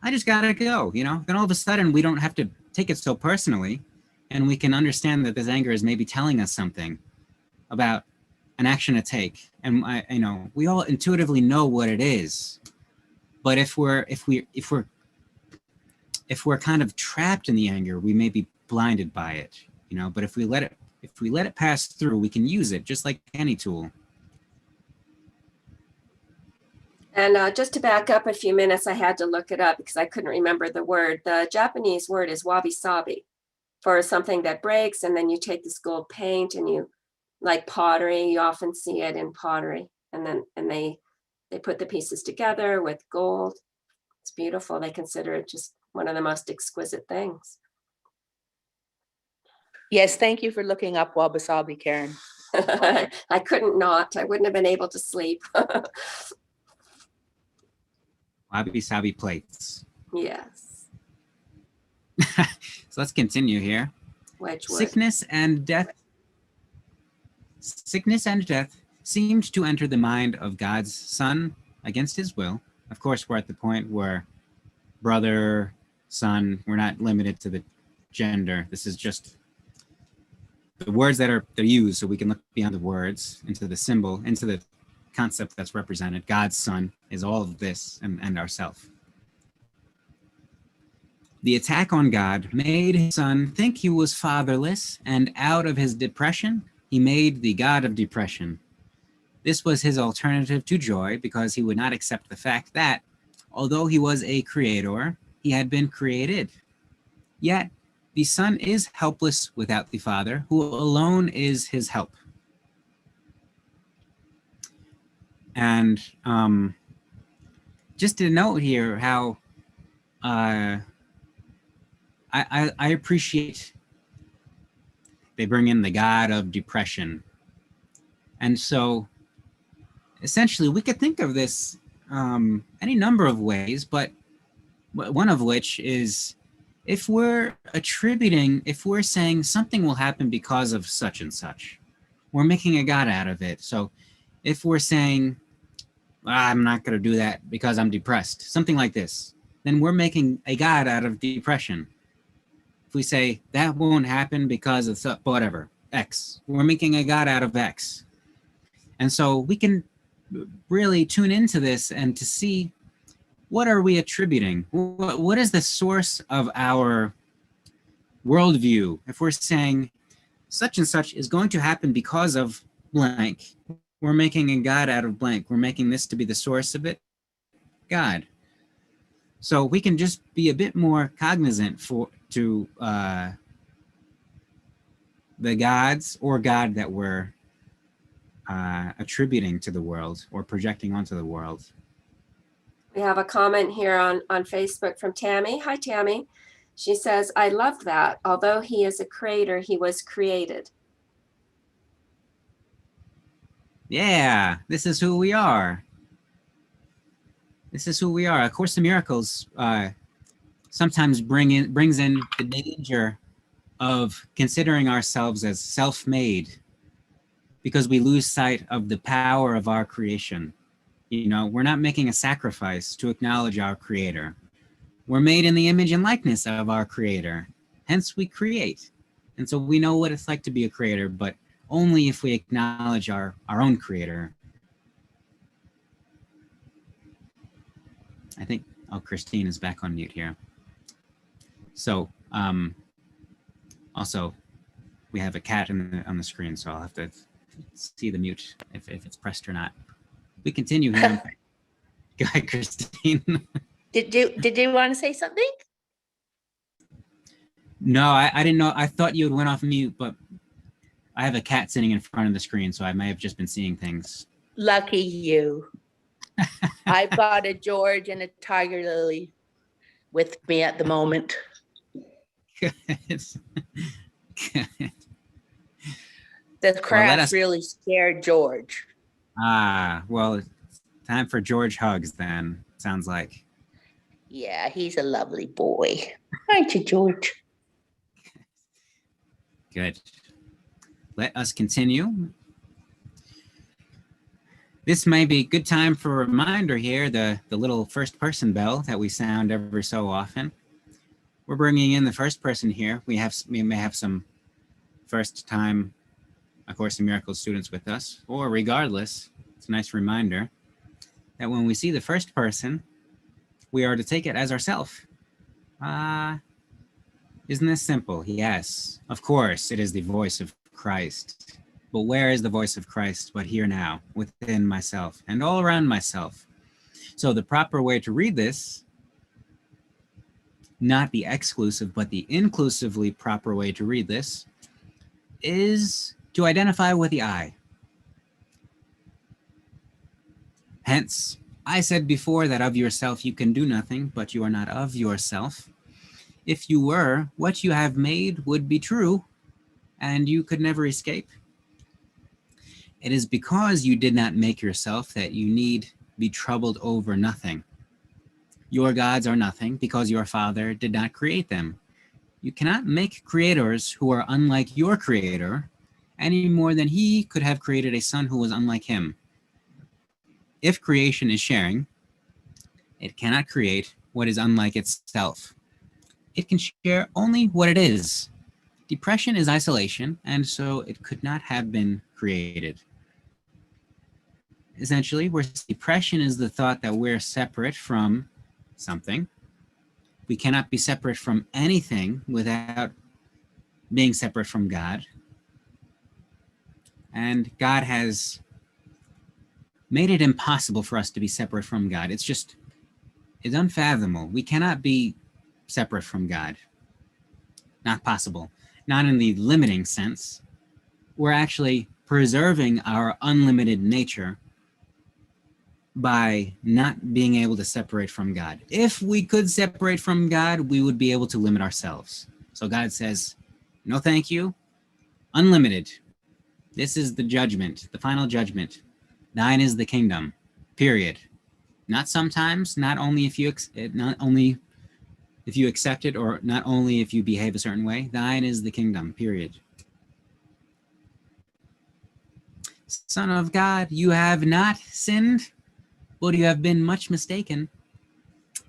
I just gotta go, then all of a sudden we don't have to take it so personally, and we can understand that this anger is maybe telling us something about an action to take. And we all intuitively know what it is, but if we're kind of trapped in the anger, we may be blinded by it, but if we let it pass through, we can use it just like any tool.
And just to back up a few minutes, I had to look it up because I couldn't remember the word. The Japanese word is wabi-sabi for something that breaks, and then you take this gold paint and you, like pottery, you often see it in pottery, and they put the pieces together with gold. It's beautiful. They consider it just one of the most exquisite things.
Yes, thank you for looking up wabi-sabi, Karen.
I couldn't not. I wouldn't have been able to sleep.
Wabi-sabi plates.
Yes.
So let's continue here.
Wedgwood.
Sickness and death seemed to enter the mind of God's Son against his will. Of course, we're at the point where brother, son, we're not limited to the gender. This is just the words that they're used, so we can look beyond the words into the symbol, into the concept that's represented. God's Son is all of this and ourself. The attack on God made his son think he was fatherless, and out of his depression, he made the God of depression. This was his alternative to joy, because he would not accept the fact that, although he was a creator, he had been created. Yet, the Son is helpless without the Father, who alone is his help. And just to note here how I appreciate they bring in the God of depression. And so essentially we could think of this any number of ways, but one of which is if we're saying something will happen because of such and such, we're making a God out of it. So if we're saying, I'm not going to do that because I'm depressed, something like this, then we're making a God out of depression. If we say that won't happen because of whatever, X, we're making a God out of X. And so we can really tune into this and to see, what are we attributing? What is the source of our worldview? If we're saying such and such is going to happen because of blank, we're making a God out of blank. We're making this to be the source of it, God. So we can just be a bit more cognizant to the gods or God that we're attributing to the world or projecting onto the world.
We have a comment here on Facebook from Tammy. Hi, Tammy. She says, I love that. Although he is a creator, he was created.
Yeah, this is who we are. This is who we are. A Course in Miracles sometimes brings in the danger of considering ourselves as self-made, because we lose sight of the power of our creation. You know, we're not making a sacrifice to acknowledge our Creator. We're made in the image and likeness of our Creator. Hence, we create. And so we know what it's like to be a creator, but only if we acknowledge our own Creator. I think, Christine is back on mute here. So, also, we have a cat on the screen, so I'll have to see the mute if it's pressed or not. We continue here. Go ahead, Christine.
Did you want to say something?
No, I didn't know. I thought you had went off mute, but I have a cat sitting in front of the screen, so I may have just been seeing things.
Lucky you. I've got a George and a tiger lily with me at the moment.
Good. Good.
The crabs really scared George.
Well, it's time for George hugs then, sounds like.
Yeah, he's a lovely boy. Aren't you, George?
Good. Let us continue. This may be a good time for a reminder here, the little first person bell that we sound every so often. We're bringing in the first person here. We may have some first time A Course in Miracles students with us, or regardless, it's a nice reminder that when we see the first person, we are to take it as ourself. Isn't this simple? Yes, of course, it is the voice of Christ. But where is the voice of Christ but here now, within myself and all around myself? So the proper way to read this, not the exclusive, but the inclusively proper way to read this, is to identify with the I. Hence, I said before that of yourself you can do nothing, but you are not of yourself. If you were, what you have made would be true, and you could never escape. It is because you did not make yourself that you need be troubled over nothing. Your gods are nothing because your Father did not create them. You cannot make creators who are unlike your Creator any more than he could have created a son who was unlike him. If creation is sharing, it cannot create what is unlike itself. It can share only what it is. Depression is isolation, and so it could not have been created. Essentially, depression is the thought that we're separate from something. We cannot be separate from anything without being separate from God. And God has made it impossible for us to be separate from God. It's unfathomable. We cannot be separate from God. Not possible. Not in the limiting sense. We're actually preserving our unlimited nature by not being able to separate from God. If we could separate from God, we would be able to limit ourselves. So God says, no thank you, unlimited. This is the judgment, the final judgment. Thine is the kingdom, period. Not sometimes, not only if you accept it, or not only if you behave a certain way. Thine is the kingdom, period. Son of God, you have not sinned, but you have been much mistaken.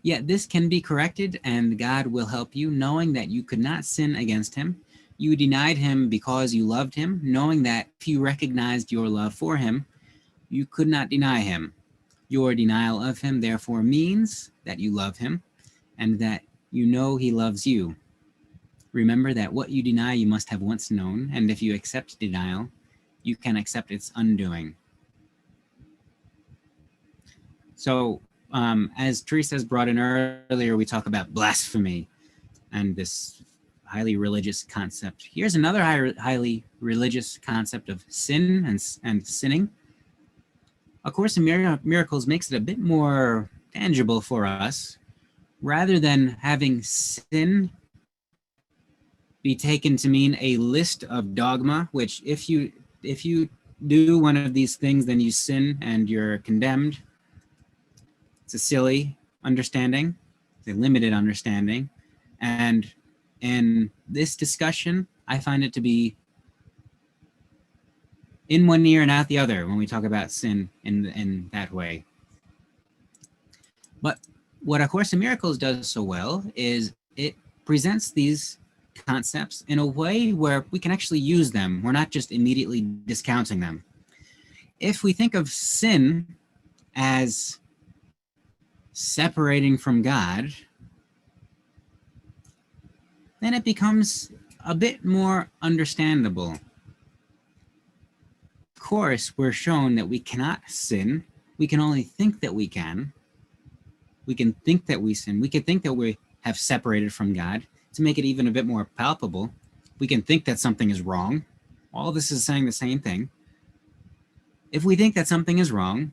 Yet this can be corrected, and God will help you, knowing that you could not sin against him. You denied him because you loved him, knowing that if you recognized your love for him, you could not deny him. Your denial of him, therefore, means that you love him and that you know he loves you. Remember that what you deny you must have once known, and if you accept denial, you can accept its undoing. So, as Teresa has brought in earlier, we talk about blasphemy and this highly religious concept. Here's another highly religious concept of sin and sinning. A Course in Miracles makes it a bit more tangible for us. Rather than having sin be taken to mean a list of dogma, which if you do one of these things, then you sin and you're condemned. It's a silly understanding, it's a limited understanding. And in this discussion, I find it to be in one ear and out the other when we talk about sin in that way. But what A Course in Miracles does so well is it presents these concepts in a way where we can actually use them. We're not just immediately discounting them. If we think of sin as separating from God, then it becomes a bit more understandable. Of course, we're shown that we cannot sin. We can only think that we can. We can think that we sin. We can think that we have separated from God. To make it even a bit more palpable, we can think that something is wrong. All this is saying the same thing. If we think that something is wrong,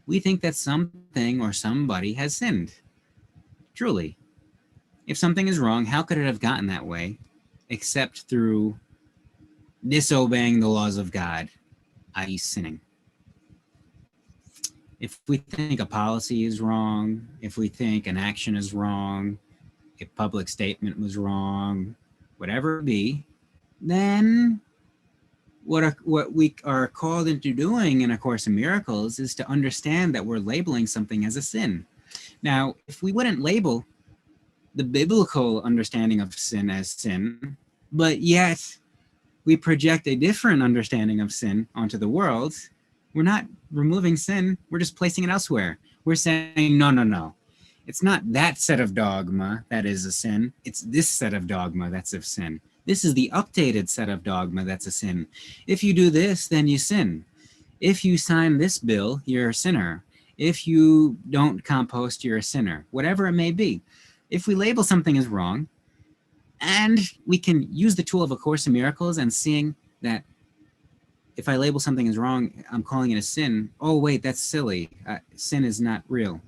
we think that something or somebody has sinned. Truly. If something is wrong, how could it have gotten that way except through disobeying the laws of God, i.e. sinning? If we think a policy is wrong, if we think an action is wrong, a public statement was wrong, whatever it be, then what we are called into doing in A Course in Miracles is to understand that we're labeling something as a sin. Now, if we wouldn't label the biblical understanding of sin as sin, but yet we project a different understanding of sin onto the world, we're not removing sin, we're just placing it elsewhere. We're saying, no. It's not that set of dogma that is a sin, it's this set of dogma that's a sin. This is the updated set of dogma that's a sin. If you do this, then you sin. If you sign this bill, you're a sinner. If you don't compost, you're a sinner. Whatever it may be. If we label something as wrong, and we can use the tool of A Course in Miracles and seeing that if I label something as wrong, I'm calling it a sin. Oh, wait, that's silly. Sin is not real.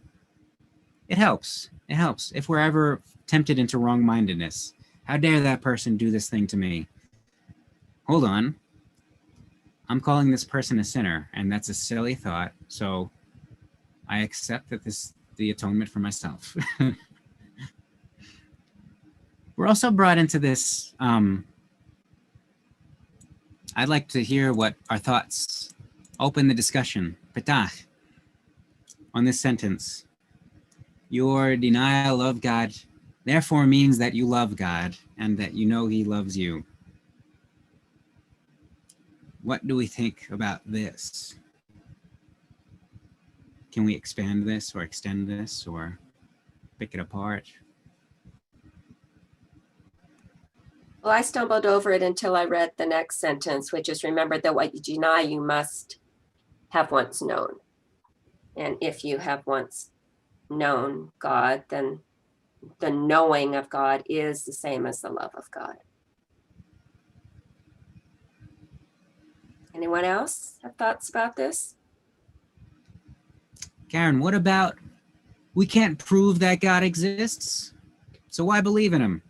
It helps. It helps. If we're ever tempted into wrong-mindedness, how dare that person do this thing to me? Hold on. I'm calling this person a sinner, and that's a silly thought. So I accept that this the atonement for myself. We're also brought into this. I'd like to hear what our thoughts, open the discussion, Petach, on this sentence. Your denial of God therefore means that you love God and that you know he loves you. What do we think about this? Can we expand this or extend this or pick it apart?
Well, I stumbled over it until I read the next sentence, which is remember that what you deny, you must have once known. And if you have once known God, then the knowing of God is the same as the love of God. Anyone else have thoughts about this?
Karen, what about, we can't prove that God exists, so why believe in him?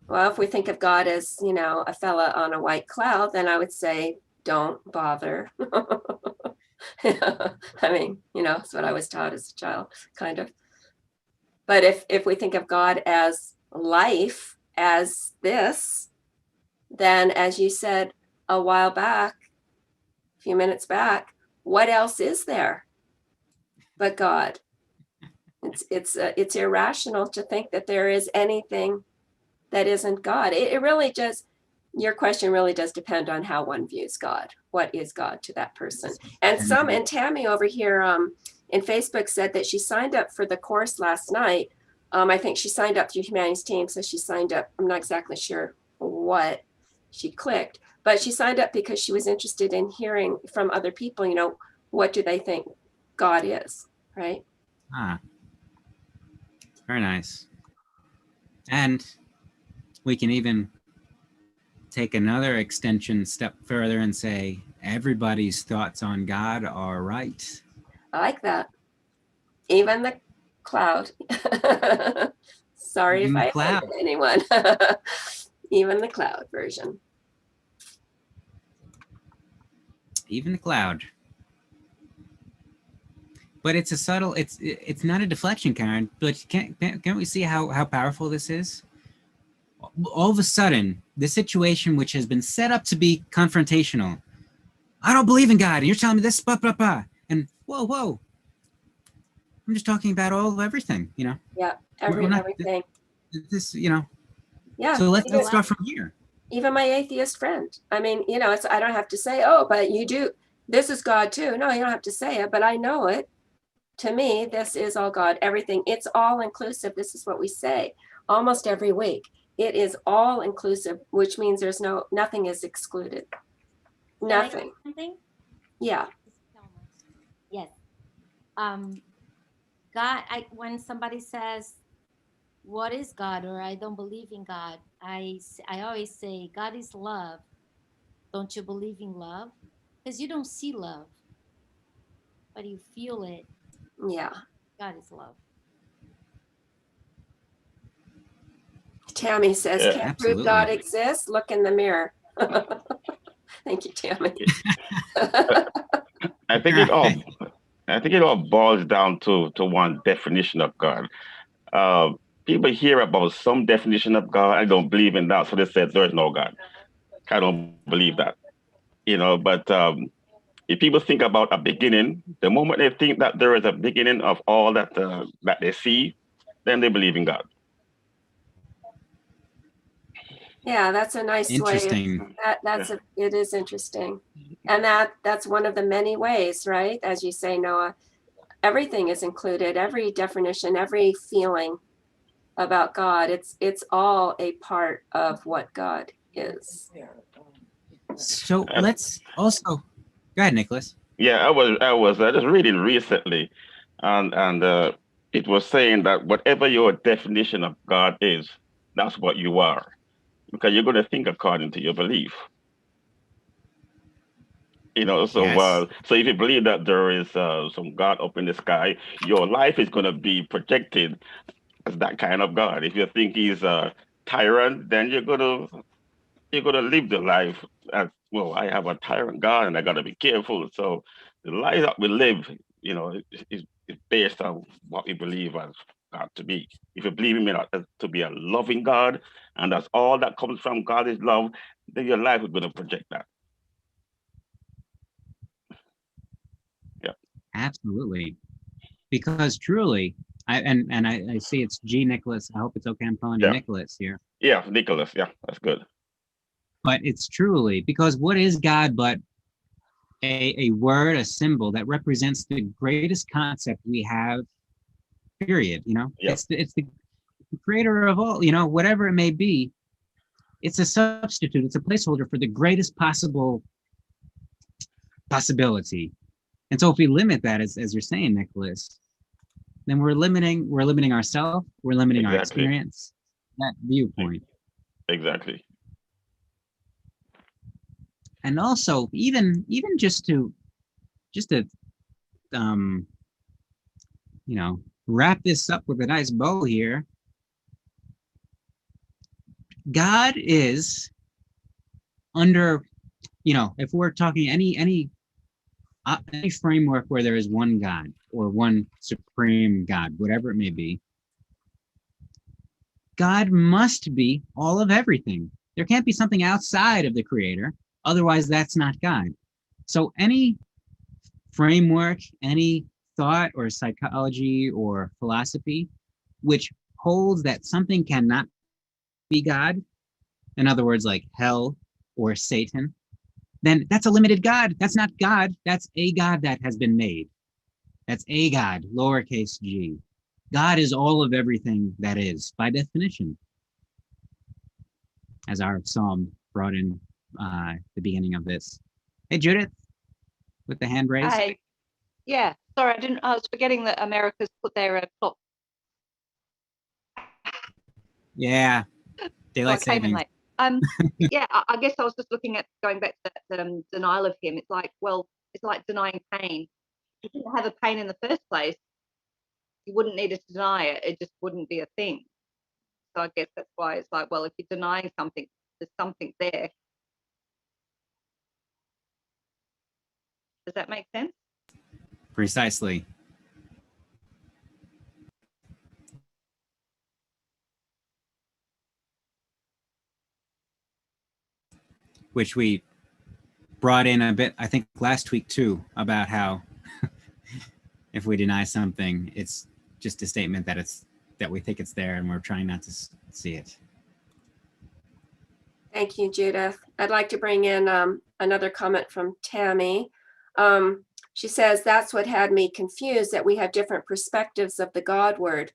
Well, if we think of God as, you know, a fella on a white cloud, then I would say, don't bother. I mean, you know, it's what I was taught as a child, kind of. But if we think of God as life, as this, then as you said a while back, a few minutes back, what else is there but God? It's irrational to think that there is anything that isn't God. It really just, your question really does depend on how one views God. What is God to that person? And Tammy over here in Facebook said that she signed up for the course last night. I think she signed up through Humanities Team, so she signed up. I'm not exactly sure what she clicked, but she signed up because she was interested in hearing from other people, you know, what do they think God is, right?
Ah, very nice. And we can even take another extension step further and say everybody's thoughts on God are right.
I like that. Even the cloud. Sorry
Even
if
the
I
cloud.
offended anyone. Even the cloud version.
Even the cloud. But it's a subtle, it's not a deflection, Karen, but can't we see how powerful this is? All of a sudden, the situation which has been set up to be confrontational. I don't believe in God, and you're telling me this, blah, blah, blah. And whoa. I'm just talking about all of everything, you know?
Yeah,
We're not-
everything.
This, you know,
Yeah.
so let's
even-
start from here.
Even my atheist friend. I mean, you know, I don't have to say, oh, but you do, this is God too. No, you don't have to say it, but I know it. To me, this is all God, everything. It's all inclusive. This is what we say almost every week. It is all inclusive, which means there's nothing is excluded.
Can I say
Nothing.
something?
Yeah.
Yes. God, when somebody says, what is God, or I don't believe in God, I always say, God is love. Don't you believe in love? Because you don't see love, but you feel it.
Yeah.
God is love.
Tammy says,
Yeah.
can't prove God
Absolutely.
exists. Look in the mirror. Thank you, Tammy.
I think it all boils down to one definition of God. People hear about some definition of God and don't believe in that, so they say there is no God. I don't believe that, you know. But if people think about a beginning, the moment they think that there is a beginning of all that that they see, then they believe in God.
Yeah, that's a nice way.
Interesting.
It is interesting. And that's one of the many ways, right? As you say, Noah, everything is included, every definition, every feeling about God. It's all a part of what God is.
So let's also, go ahead, Nicholas.
Yeah, I was just reading recently, and it was saying that whatever your definition of God is, that's what you are, because you're going to think according to your belief. You know, so
Yes.
so if you believe that there is some God up in the sky, your life is going to be projected as that kind of God. If you think he's a tyrant, then you're gonna live the life as well. I have a tyrant God, and I got to be careful. So The life that we live, is based on what we believe as God to be. If you believe Him to be a loving God, and that's all that comes from God is love, then your life is going to project that. Yeah.
Absolutely. Because truly, I see it's G. Nicholas. I hope it's okay. I'm calling you Nicholas here.
Yeah, Nicholas. Yeah, that's good.
But it's truly, because what is God but a word, a symbol that represents the greatest concept we have, period.
Yeah.
It's the creator of all, whatever it may be. It's a substitute, it's a placeholder for the greatest possible possibility. And so if we limit that, as you're saying, Nicholas, then we're limiting ourselves, we're limiting our experience, that viewpoint.
Exactly.
And also, even just to wrap this up with a nice bow here, God is under, if we're talking any framework where there is one God or one supreme God, whatever it may be, God must be all of everything. There can't be something outside of the creator. Otherwise, that's not God. So any framework, any thought or psychology or philosophy which holds that something cannot be God, in other words, like hell or Satan, then that's a limited God. That's not God. That's a God that has been made. That's a God, lowercase g. God is all of everything that is, by definition. As our psalm brought in the beginning of this. Hey, Judith, with the hand raised.
Hi. Yeah, sorry, I was forgetting that America's put their clock.
Yeah, daylight savings.
Yeah, I guess I was just looking at going back to that denial of Him. It's like, well, it's like denying pain. If you didn't have a pain in the first place, you wouldn't need to deny it. It just wouldn't be a thing. So I guess that's why it's like, well, if you're denying something, there's something there. Does that make sense?
Precisely. Which we brought in a bit, I think, last week too, about how if we deny something, it's just a statement that we think it's there and we're trying not to see it.
Thank you, Judith. I'd like to bring in another comment from Tammy. She says, that's what had me confused, that we have different perspectives of the God word.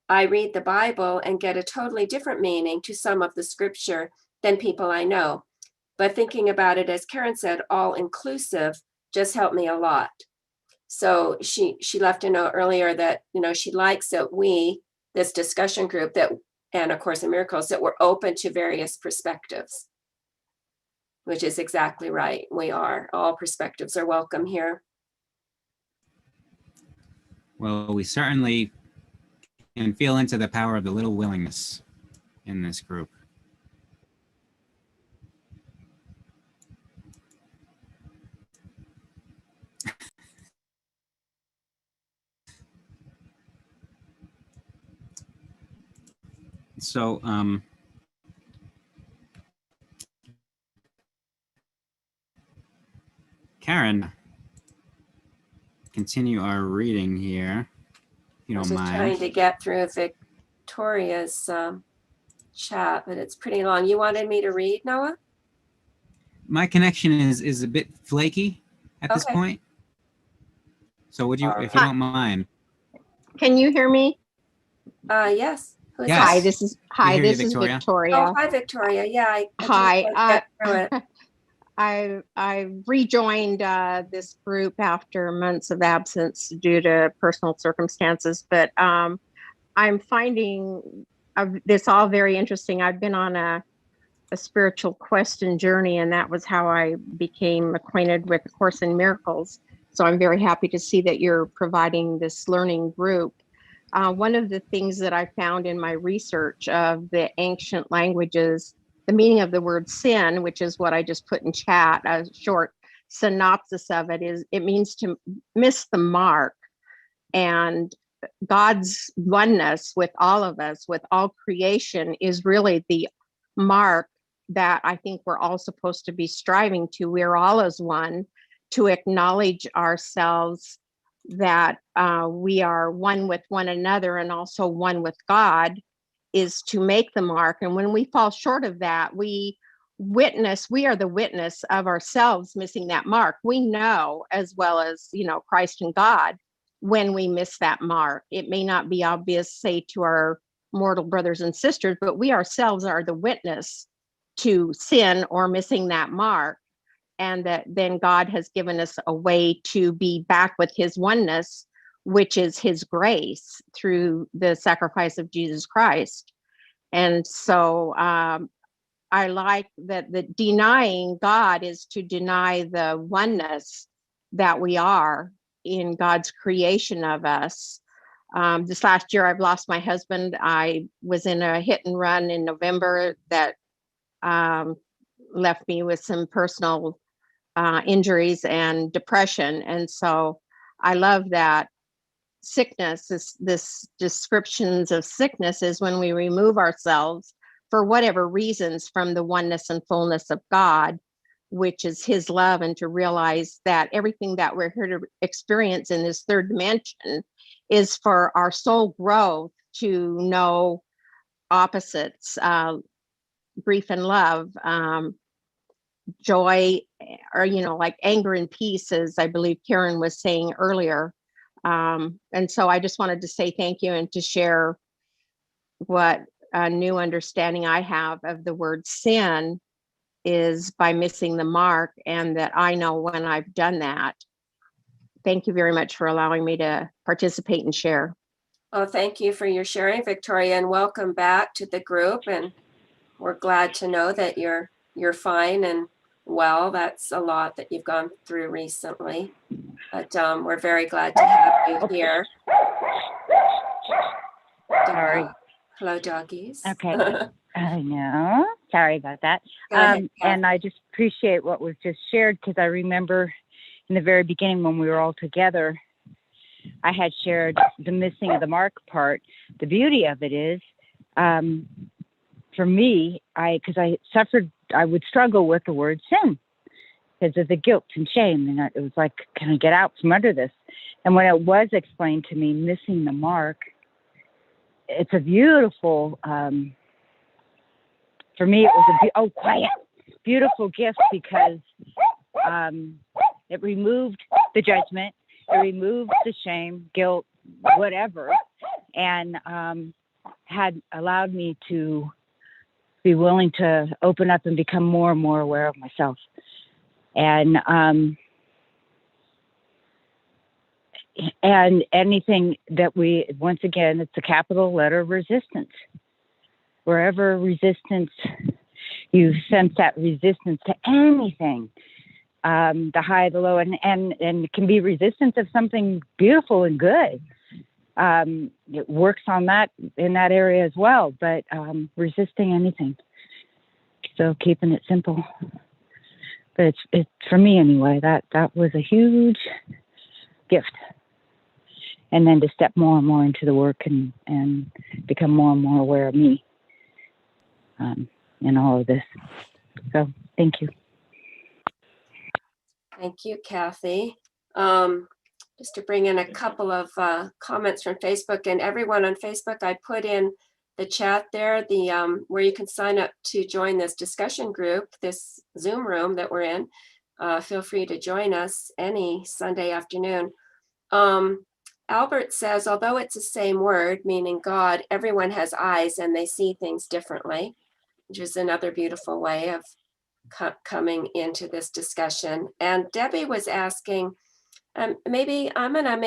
I read the Bible and get a totally different meaning to some of the scripture than people I know. But thinking about it, as Karen said, all inclusive just helped me a lot. So she left a note earlier that, she likes that we, this discussion group, that, and of course in Miracles, that we're open to various perspectives, which is exactly right. We are. All perspectives are welcome here.
Well, we certainly can feel into the power of the little willingness in this group. So, Karen, continue our reading here, if you don't mind.
I was just trying to get through Victoria's chat, but it's pretty long. You wanted me to read, Noah?
My connection is a bit flaky at this point. So would you, if you don't mind?
Can you hear me?
Yes. Who's
Yes.
Hi, this is
Victoria.
Victoria.
Oh, hi, Victoria. Yeah.
Hi.
Through it.
I rejoined this group after months of absence due to personal circumstances, but I'm finding this all very interesting. I've been on a spiritual quest and journey, and that was how I became acquainted with A Course in Miracles. So I'm very happy to see that you're providing this learning group. One of the things that I found in my research of the ancient languages, the meaning of the word sin, which is what I just put in chat, a short synopsis of it is it means to miss the mark. And God's oneness with all of us, with all creation, is really the mark that I think we're all supposed to be striving to. We're all as one, to acknowledge ourselves that we are one with one another and also one with God, is to make the mark. And when we fall short of that, we are the witness of ourselves missing that mark. We know, as well as, Christ and God, when we miss that mark. It may not be obvious, say, to our mortal brothers and sisters, but we ourselves are the witness to sin or missing that mark. And that then God has given us a way to be back with his oneness, which is his grace through the sacrifice of Jesus Christ. And so I like that the denying God is to deny the oneness that we are in God's creation of us. This last year, I've lost my husband. I was in a hit and run in November that left me with some personal injuries and depression. And so I love that sickness, this descriptions of sickness is when we remove ourselves for whatever reasons from the oneness and fullness of God, which is his love, and to realize that everything that we're here to experience in this third dimension is for our soul growth, to know opposites, grief and love, joy, or like anger and peace, as I believe Karen was saying earlier. And so I just wanted to say thank you and to share what a new understanding I have of the word sin is by missing the mark, and that I know when I've done that. Thank you very much for allowing me to participate and share.
Oh, thank you for your sharing, Victoria, and welcome back to the group. And we're glad to know that you're fine and well. That's a lot that you've gone through recently, but we're very glad to have you here.
Sorry.
Hello, doggies.
Okay. I know. Sorry about that.
Go ahead,
and I just appreciate what was just shared, because I remember in the very beginning when we were all together, I had shared the missing of the mark part. The beauty of it is, for me, because I would struggle with the word sin because of the guilt and shame. And it was like, can I get out from under this? And when it was explained to me, missing the mark, it's a beautiful, for me, it was beautiful gift, because it removed the judgment, it removed the shame, guilt, whatever, and had allowed me to be willing to open up and become more and more aware of myself. And anything that once again, it's a capital letter resistance. Wherever resistance, you sense that resistance to anything, the high, the low, and it can be resistance of something beautiful and good. It works on that in that area as well, but resisting anything. So keeping it simple. But it's for me anyway, that was a huge gift. And then to step more and more into the work and become more and more aware of me in all of this. So thank you.
Thank you, Kathy. Just to bring in a couple of comments from Facebook, and everyone on Facebook, I put in the chat there, where you can sign up to join this discussion group, this Zoom room that we're in. Feel free to join us any Sunday afternoon. Albert says, although it's the same word, meaning God, everyone has eyes and they see things differently, which is another beautiful way of coming into this discussion. And Debbie was asking, maybe I'm gonna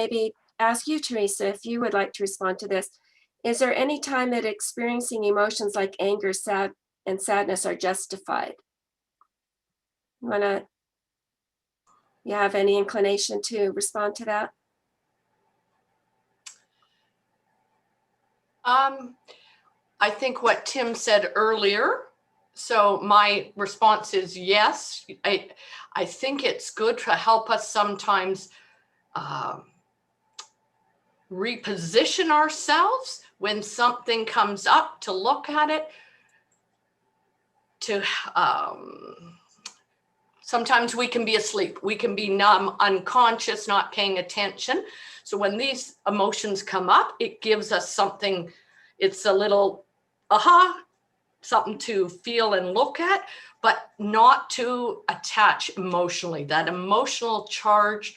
ask you, Teresa, if you would like to respond to this. Is there any time that experiencing emotions like anger, sadness are justified? You have any inclination to respond to that?
I think what Tim said earlier So my response is yes. I think it's good to help us sometimes reposition ourselves when something comes up, to look at it, to sometimes we can be asleep, we can be numb, unconscious, not paying attention. So when these emotions come up, it gives us something, it's a little aha, something to feel and look at, but not to attach emotionally. That emotional charge,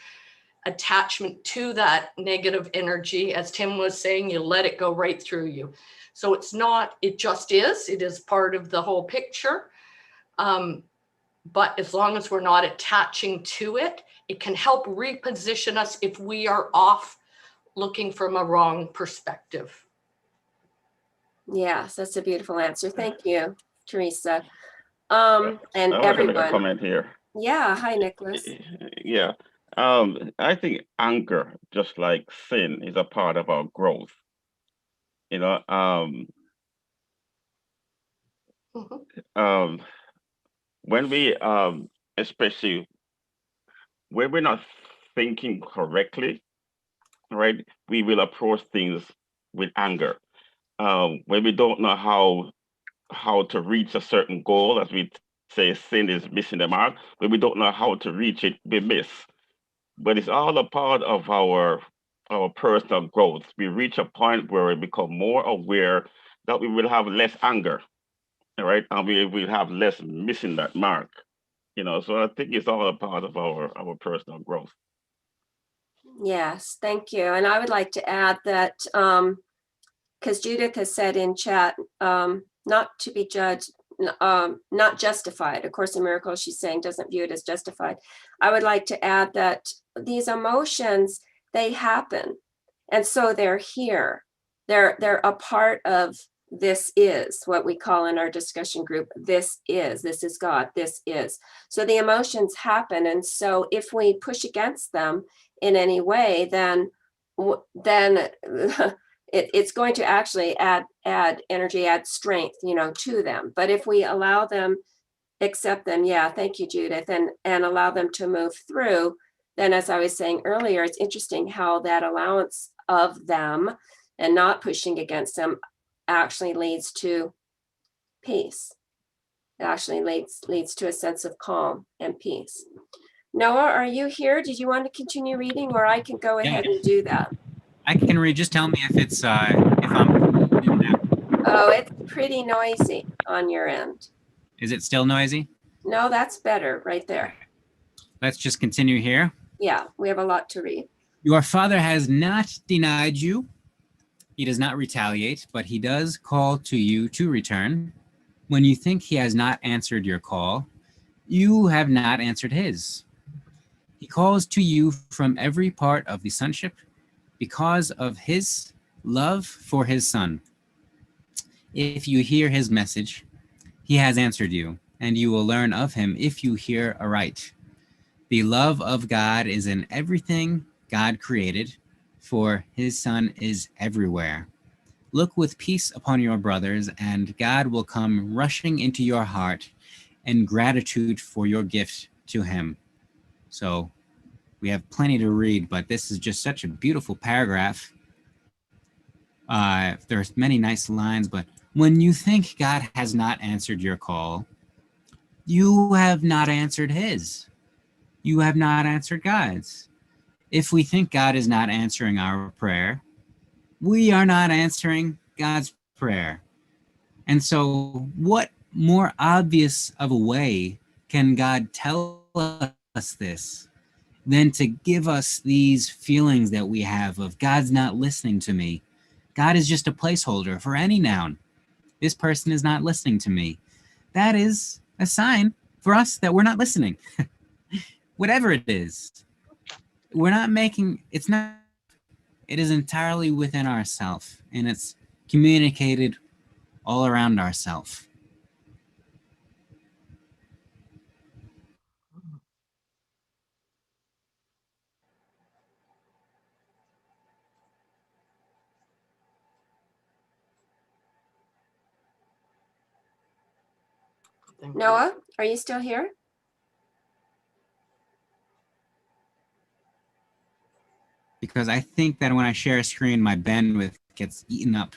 attachment to that negative energy, as Tim was saying, you let it go right through you. So it's not, it just is, it is part of the whole picture. But as long as we're not attaching to it, it can help reposition us if we are off looking from a wrong perspective.
Yes, that's a beautiful answer. Thank you, Teresa. And
I want to make a
everyone.
comment here.
Yeah, hi, Nicholas.
Yeah. I think anger, just like sin, is a part of our growth. You know,
Mhm.
when we especially when we're not thinking correctly, right, we will approach things with anger. When we don't know how to reach a certain goal, as we say, sin is missing the mark. When we don't know how to reach it, we miss. But it's all a part of our personal growth. We reach a point where we become more aware that we will have less anger, right? And we will have less missing that mark. So I think it's all a part of our personal growth.
Yes, thank you. And I would like to add that because Judith has said in chat, not to be judged, not justified. Of Course in Miracles, she's saying doesn't view it as justified. I would like to add that these emotions, they happen. And so they're here. They're a part of this is what we call in our discussion group, this is God, this is. So the emotions happen. And so if we push against them in any way, then it's going to actually add energy, add strength, to them. But if we allow them, accept them, yeah, thank you, Judith, and allow them to move through, then as I was saying earlier, it's interesting how that allowance of them and not pushing against them actually leads to peace. It actually leads to a sense of calm and peace. Noah, are you here? Did you want to continue reading, or I can go ahead and do that?
I can read. Just tell me if it's if I'm.
Oh, it's pretty noisy on your end.
Is it still noisy?
No, that's better right there.
Let's just continue here.
Yeah, we have a lot to read.
Your father has not denied you. He does not retaliate, but he does call to you to return. When you think he has not answered your call, you have not answered his. He calls to you from every part of the sonship because of his love for his son. If you hear his message, he has answered you, and you will learn of him if you hear aright. The love of God is in everything God created, for his son is everywhere. Look with peace upon your brothers, and God will come rushing into your heart in gratitude for your gift to him. So we have plenty to read, but this is just such a beautiful paragraph. There's many nice lines, but when you think God has not answered your call, you have not answered his. You have not answered God's. If we think God is not answering our prayer, we are not answering God's prayer. And so what more obvious of a way can God tell us this than to give us these feelings that we have of God's not listening to me? God is just a placeholder for any noun. This person is not listening to me. That is a sign for us that we're not listening. Whatever it is, we're not making, it's not, it is entirely within ourself, and it's communicated all around ourself.
think.
Noah, are you still here?
Because I think that when I share a screen, my bandwidth gets eaten up.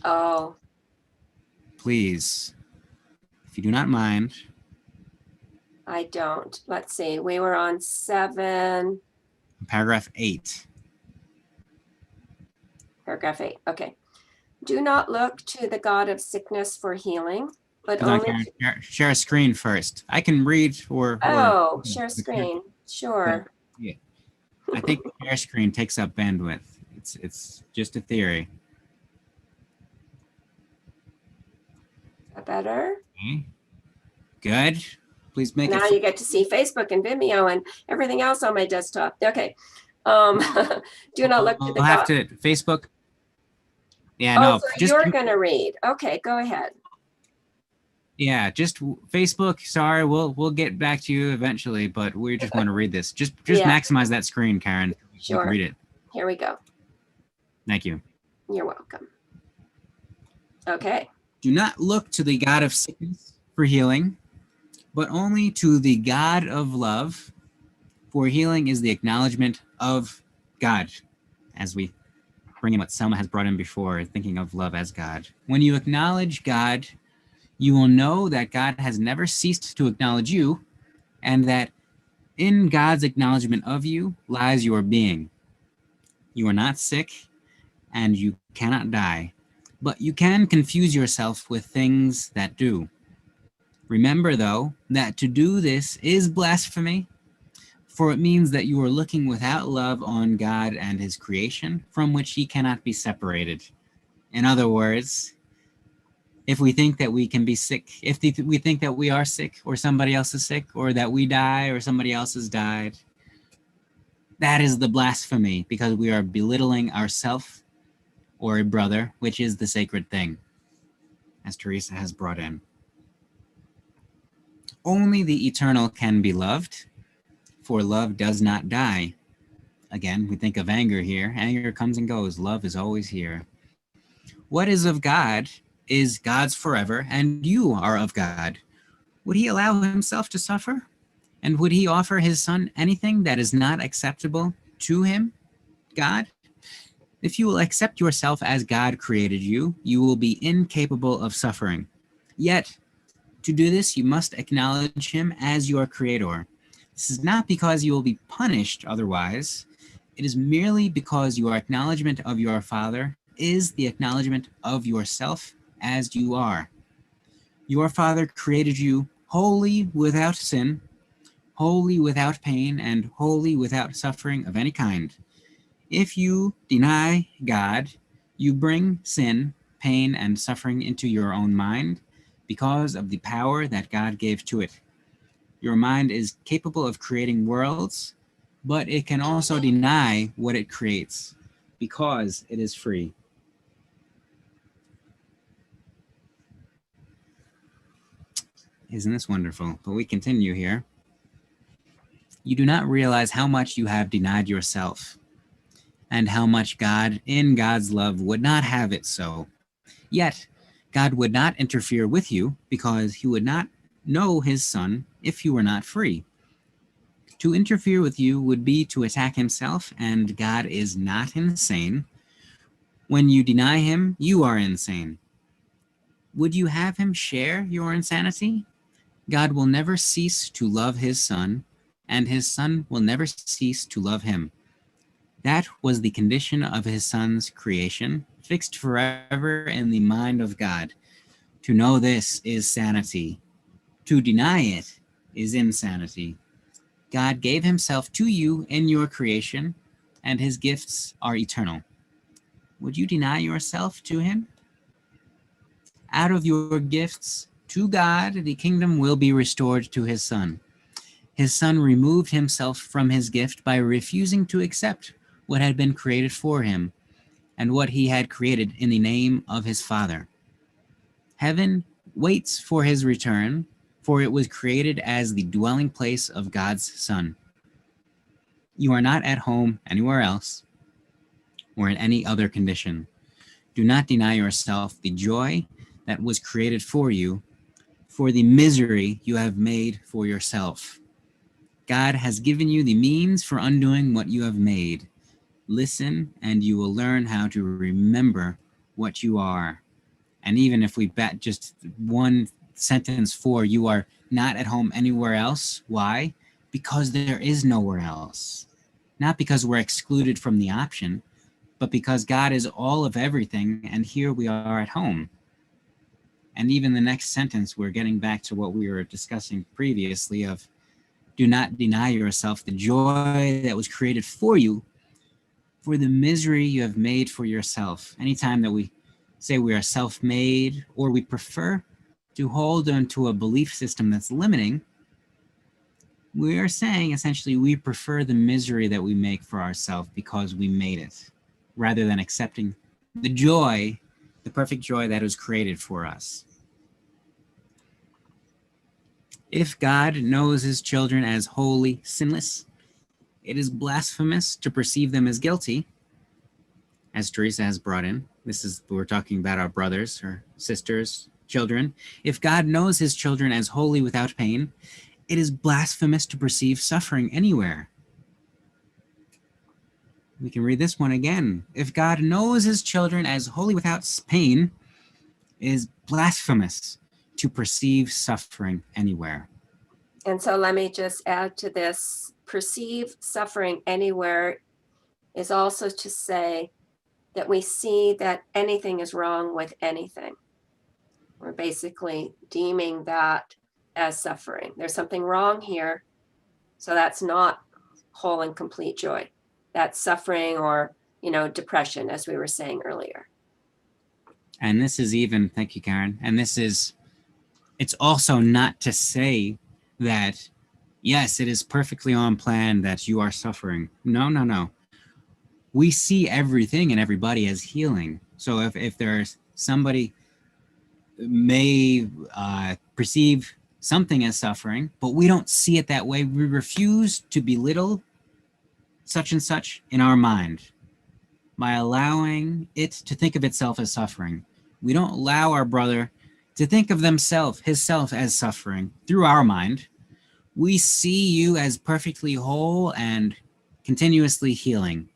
Oh,
Please, if you do not mind.
I don't. Let's see. We were on 7,
Paragraph 8.
paragraph 8. Okay. Do not look to the God of sickness for healing, but
Hold on,
only.
Karen, share a screen first. I can read or
Oh, share screen. Sure.
I think share screen takes up bandwidth. It's just a theory.
Is that better?
Okay. Good. Please make
Now
it.
you get to see Facebook and Vimeo and everything else on my desktop. Okay. Do not look to the
We'll have
God.
to Facebook. Yeah,
Oh,
no,
so
just
you're going to read. Okay, go ahead.
yeah, just Facebook. Sorry, we'll get back to you eventually, but we just want to read this. Just
Yeah.
maximize that screen, Karen. You can
Sure.
read it.
Here we go.
Thank you.
You're welcome. Okay.
Do not look to the God of sickness for healing, but only to the God of love, for healing is the acknowledgement of God, as we bring in what Selma has brought in before, thinking of love as God. When you acknowledge God, you will know that God has never ceased to acknowledge you, and that in God's acknowledgement of you lies your being. You are not sick, and you cannot die, but you can confuse yourself with things that do. Remember, though, that to do this is blasphemy, for it means that you are looking without love on God and his creation, from which he cannot be separated. In other words, if we think that we can be sick, if we think that we are sick, or somebody else is sick, or that we die, or somebody else has died, that is the blasphemy, because we are belittling ourself or a brother, which is the sacred thing, as Teresa has brought in. Only the eternal can be loved, for love does not die. Again, we think of anger here. Anger comes and goes. Love is always here. What is of God is God's forever, and you are of God. Would he allow himself to suffer? And would he offer his son anything that is not acceptable to him, God? If you will accept yourself as God created you, you will be incapable of suffering. Yet, to do this, you must acknowledge him as your creator. This is not because you will be punished otherwise. It is merely because your acknowledgement of your Father is the acknowledgement of yourself as you are. Your Father created you wholly without sin, wholly without pain, and wholly without suffering of any kind. If you deny God, you bring sin, pain, and suffering into your own mind because of the power that God gave to it. Your mind is capable of creating worlds, but it can also deny what it creates because it is free. Isn't this wonderful? But we continue here. You do not realize how much you have denied yourself, and how much God, in God's love, would not have it so. Yet, God would not interfere with you because he would not know his son if you were not free. To interfere with you would be to attack himself, and God is not insane. When you deny him, you are insane. Would you have him share your insanity? God will never cease to love his son, and his son will never cease to love him. That was the condition of his son's creation, fixed forever in the mind of God. To know this is sanity. To deny it is insanity. God gave himself to you in your creation, and his gifts are eternal. Would you deny yourself to him? Out of your gifts to God, the kingdom will be restored to his son. His son removed himself from his gift by refusing to accept what had been created for him and what he had created in the name of his Father. Heaven waits for his return, for it was created as the dwelling place of God's Son. You are not at home anywhere else or in any other condition. Do not deny yourself the joy that was created for you, for the misery you have made for yourself. God has given you the means for undoing what you have made. Listen, and you will learn how to remember what you are. And even if we bet just one sentence for you are not at home anywhere else, why? Because there is nowhere else. Not because we're excluded from the option, but because God is all of everything, and here we are at home. And even the next sentence, we're getting back to what we were discussing previously of, do not deny yourself the joy that was created for you, for the misery you have made for yourself. Anytime that we say we are self-made, or we prefer to hold on to a belief system that's limiting, we are saying essentially we prefer the misery that we make for ourselves because we made it, rather than accepting the joy, the perfect joy that was created for us. If God knows his children as holy, sinless, it is blasphemous to perceive them as guilty, as Teresa has brought in. This is, we're talking about our brothers or sisters, children. If God knows his children as holy without pain, it is blasphemous to perceive suffering anywhere. We can read this one again. If God knows his children as holy without pain, it is blasphemous to perceive suffering anywhere.
And so let me just add to this, perceive suffering anywhere is also to say that we see that anything is wrong with anything. We're basically deeming that as suffering. There's something wrong here, so that's not whole and complete joy. That's suffering or, depression, as we were saying earlier.
And this is even, thank you, Karen, and it's also not to say that, yes, it is perfectly on plan that you are suffering. No. We see everything and everybody as healing. So if there's somebody may perceive something as suffering, but we don't see it that way, we refuse to belittle such and such in our mind by allowing it to think of itself as suffering. We don't allow our brother to think of himself as suffering through our mind. We see you as perfectly whole and continuously healing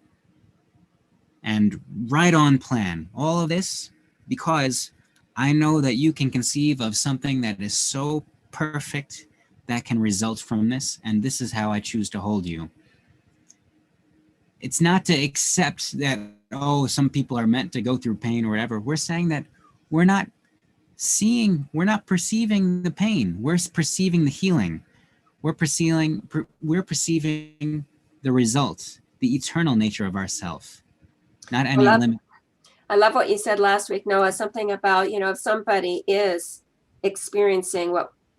and right on plan. All of this because I know that you can conceive of something that is so perfect that can result from this, and this is how I choose to hold you. It's not to accept that, oh, some people are meant to go through pain or whatever. We're saying that we're not perceiving the pain. We're perceiving the healing. We're perceiving the results, the eternal nature of ourself, not any limit.
I love what you said last week, Noah, something about, if somebody is experiencing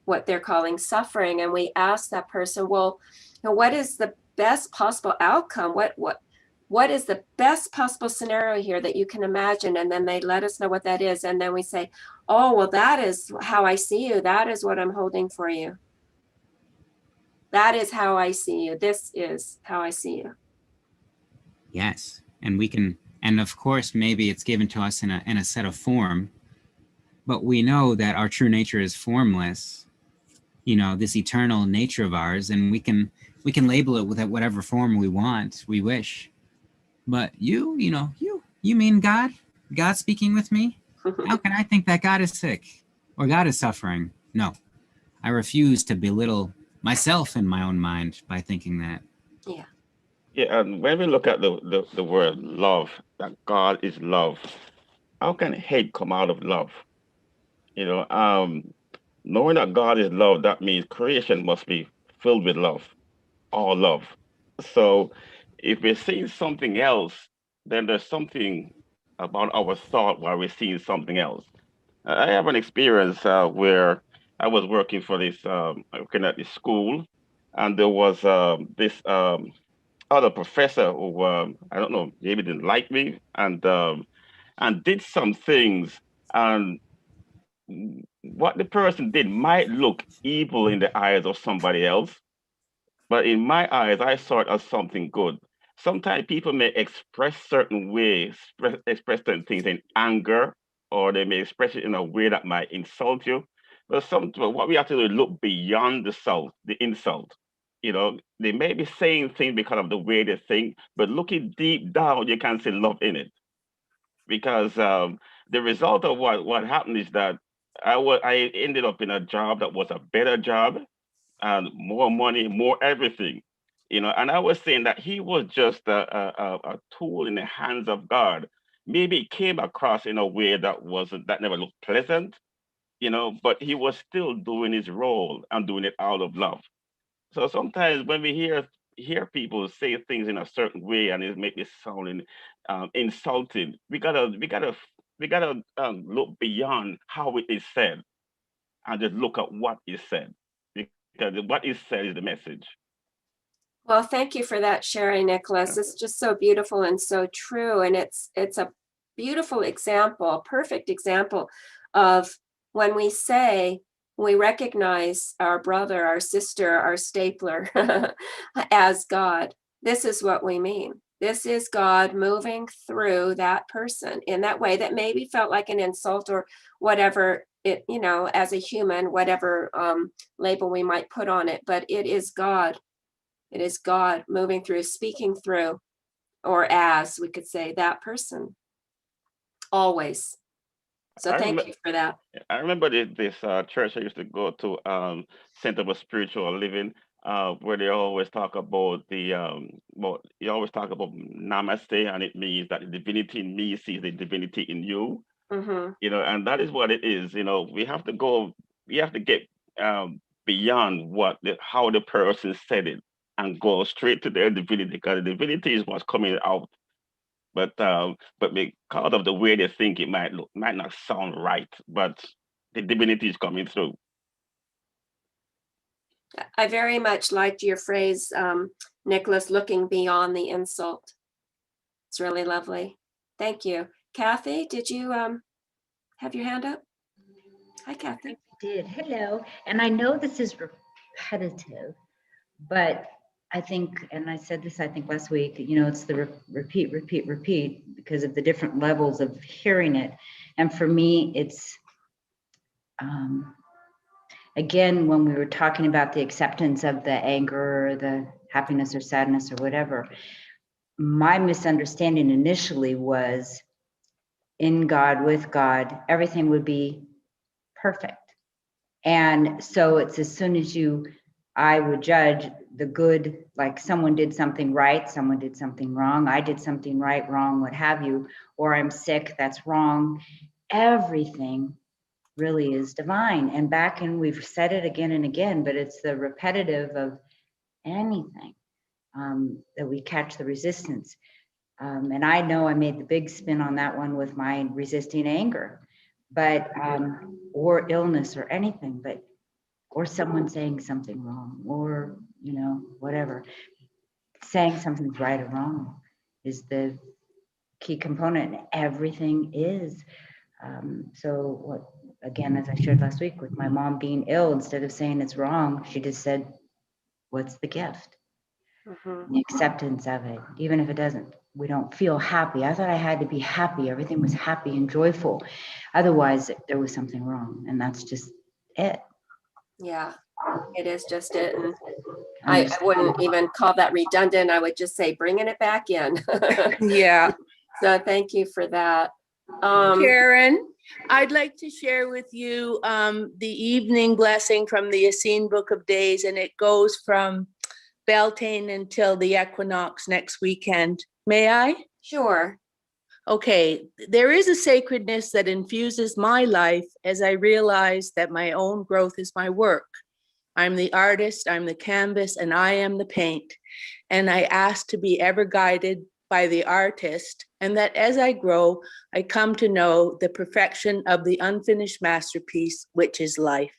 what they're calling suffering, and we ask that person, well, what is the best possible outcome? What is the best possible scenario here that you can imagine? And then they let us know what that is. And then we say, oh, well, that is how I see you. That is what I'm holding for you. That is how I see you. This is how I see you.
Yes. And we can, and of course, maybe it's given to us in a set of form, but we know that our true nature is formless, this eternal nature of ours, and we can label it with whatever form we wish. But you mean God speaking with me? How can I think that God is sick or God is suffering? No, I refuse to belittle myself in my own mind by thinking that.
Yeah.
Yeah, and when we look at the word love, that God is love, how can hate come out of love? Knowing that God is love, that means creation must be filled with love, all love. So if we're seeing something else, then there's something about our thought while we're seeing something else. I have an experience where I was working for working at this school, and there was this other professor who I don't know, maybe didn't like me, and did some things, and what the person did might look evil in the eyes of somebody else, but in my eyes, I saw it as something good. Sometimes people may express certain ways, express certain things in anger, or they may express it in a way that might insult you. But what we have to do is look beyond the insult. You know, they may be saying things because of the way they think, but looking deep down, you can see love in it. Because the result of what happened is that I ended up in a job that was a better job and more money, more everything. You know, and I was saying that he was just a tool in the hands of God. Maybe it came across in a way that never looked pleasant, you know, but he was still doing his role and doing it out of love. So sometimes when we hear people say things in a certain way and it make it sounding insulting, we gotta look beyond how it is said and just look at what is said, because what is said is the message.
Well, thank you for that sharing, Nicholas. It's just so beautiful and so true. And it's a beautiful example, a perfect example of when we say we recognize our brother, our sister, our stapler as God. This is what we mean. This is God moving through that person in that way that maybe felt like an insult or whatever it, you know, as a human, whatever label we might put on it, but it is God. It is God moving through, speaking through, or as we could say, that person always. So thank you for that.
I remember this church I used to go to, Center for Spiritual Living, where they always talk about you always talk about namaste, and it means that the divinity in me sees the divinity in you.
Mm-hmm.
You know, and that is what it is. You know, we have to get beyond how the person said it and go straight to their divinity, because the divinity is what's coming out. But because of the way they think, it might not sound right, but the divinity is coming through.
I very much liked your phrase, Nicholas, looking beyond the insult. It's really lovely. Thank you. Kathy, did you have your hand up? Hi, Kathy.
I did. Hello. And I know this is repetitive, but I think, and I said this, I think last week, you know, it's the repeat because of the different levels of hearing it. And for me, it's, again, when we were talking about the acceptance of the anger or the happiness or sadness or whatever, my misunderstanding initially was in God, with God, everything would be perfect. And so it's as soon as I would judge the good, like someone did something right, someone did something wrong, I did something right, wrong, what have you, or I'm sick, that's wrong. Everything really is divine. And we've said it again and again, but it's the repetitive of anything that we catch the resistance. And I know I made the big spin on that one with my resisting anger, but or illness or anything, or someone saying something wrong, or, you know, whatever. Saying something's right or wrong is the key component. Everything is. So what, again, as I shared last week with my mom being ill, instead of saying it's wrong, she just said, what's the gift? Mm-hmm. The acceptance of it, even if we don't feel happy. I thought I had to be happy. Everything was happy and joyful. Otherwise, there was something wrong. And that's just it.
Yeah, it is just it. And I wouldn't even call that redundant. I would just say bringing it back in.
Yeah.
So thank you for that.
Karen, I'd like to share with you the evening blessing from the Essene Book of Days, and it goes from Beltane until the equinox next weekend. May I?
Sure.
Okay, there is a sacredness that infuses my life as I realize that my own growth is my work. I'm the artist, I'm the canvas, and I am the paint. And I ask to be ever guided by the artist, and that as I grow, I come to know the perfection of the unfinished masterpiece, which is life.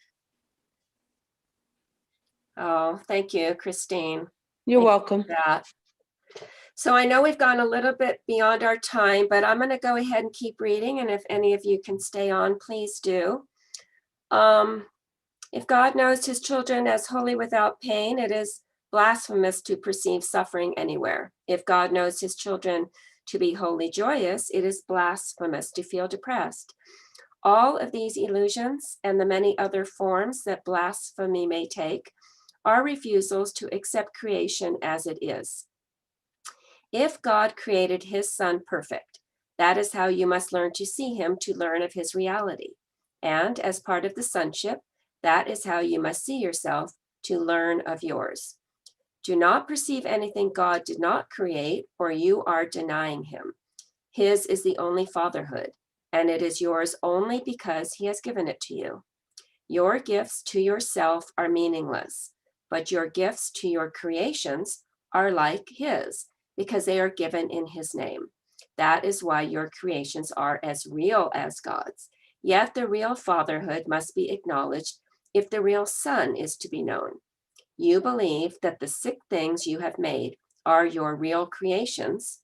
Oh, thank you, Christine.
You're welcome.
So I know we've gone a little bit beyond our time, but I'm going to go ahead and keep reading. And if any of you can stay on, please do. If God knows his children as holy without pain, it is blasphemous to perceive suffering anywhere. If God knows his children to be wholly joyous, it is blasphemous to feel depressed. All of these illusions and the many other forms that blasphemy may take are refusals to accept creation as it is. If God created his Son perfect, that is how you must learn to see him to learn of his reality. And as part of the sonship, that is how you must see yourself to learn of yours. Do not perceive anything God did not create, or you are denying him. His is the only fatherhood, and it is yours only because he has given it to you. Your gifts to yourself are meaningless, but your gifts to your creations are like his, because they are given in his name. That is why your creations are as real as God's. Yet the real fatherhood must be acknowledged if the real Son is to be known. You believe that the sick things you have made are your real creations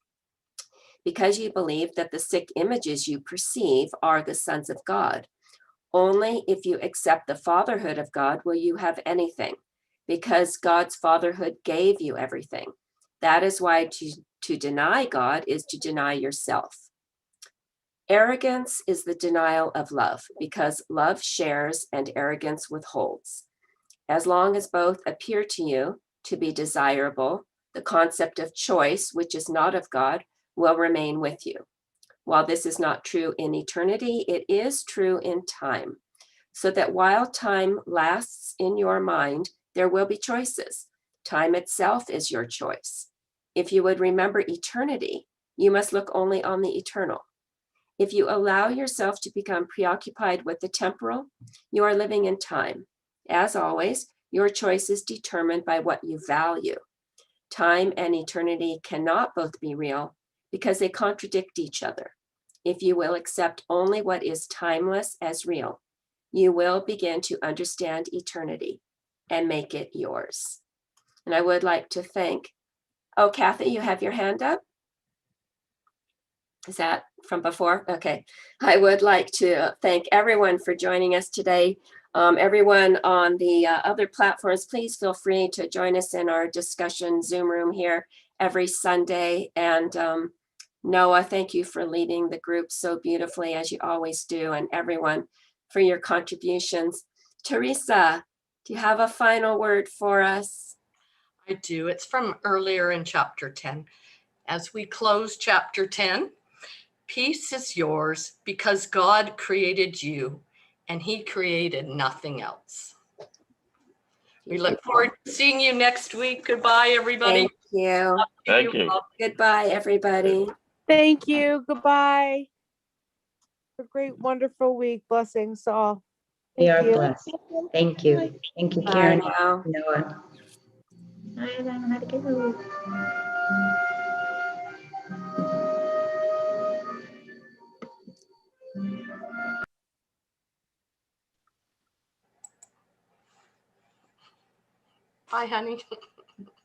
because you believe that the sick images you perceive are the sons of God. Only if you accept the fatherhood of God will you have anything, because God's fatherhood gave you everything. That is why to deny God is to deny yourself. Arrogance is the denial of love, because love shares and arrogance withholds. As long as both appear to you to be desirable, the concept of choice, which is not of God, will remain with you. While this is not true in eternity, it is true in time. So that while time lasts in your mind, there will be choices. Time itself is your choice. If you would remember eternity, you must look only on the eternal. If you allow yourself to become preoccupied with the temporal, you are living in time. As always, your choice is determined by what you value. Time and eternity cannot both be real because they contradict each other. If you will accept only what is timeless as real, you will begin to understand eternity and make it yours. And I would like to thank, oh, Kathy, you have your hand up? Is that from before? Okay. I would like to thank everyone for joining us today. Everyone on the other platforms, please feel free to join us in our discussion Zoom room here every Sunday. And Noah, thank you for leading the group so beautifully, as you always do, and everyone for your contributions. Teresa, do you have a final word for us?
I do. It's from earlier in chapter 10. As we close chapter 10, peace is yours because God created you and he created nothing else. We look forward to seeing you next week. Goodbye, everybody.
Thank you.
Thank you.
Goodbye, everybody.
Thank you. Goodbye. Have a great, wonderful week. Blessings to all.
We
Thank
are
you.
blessed. Thank you. Thank you,
Bye
Karen.
now.
Noah. I don't know how to go.
Bye, honey.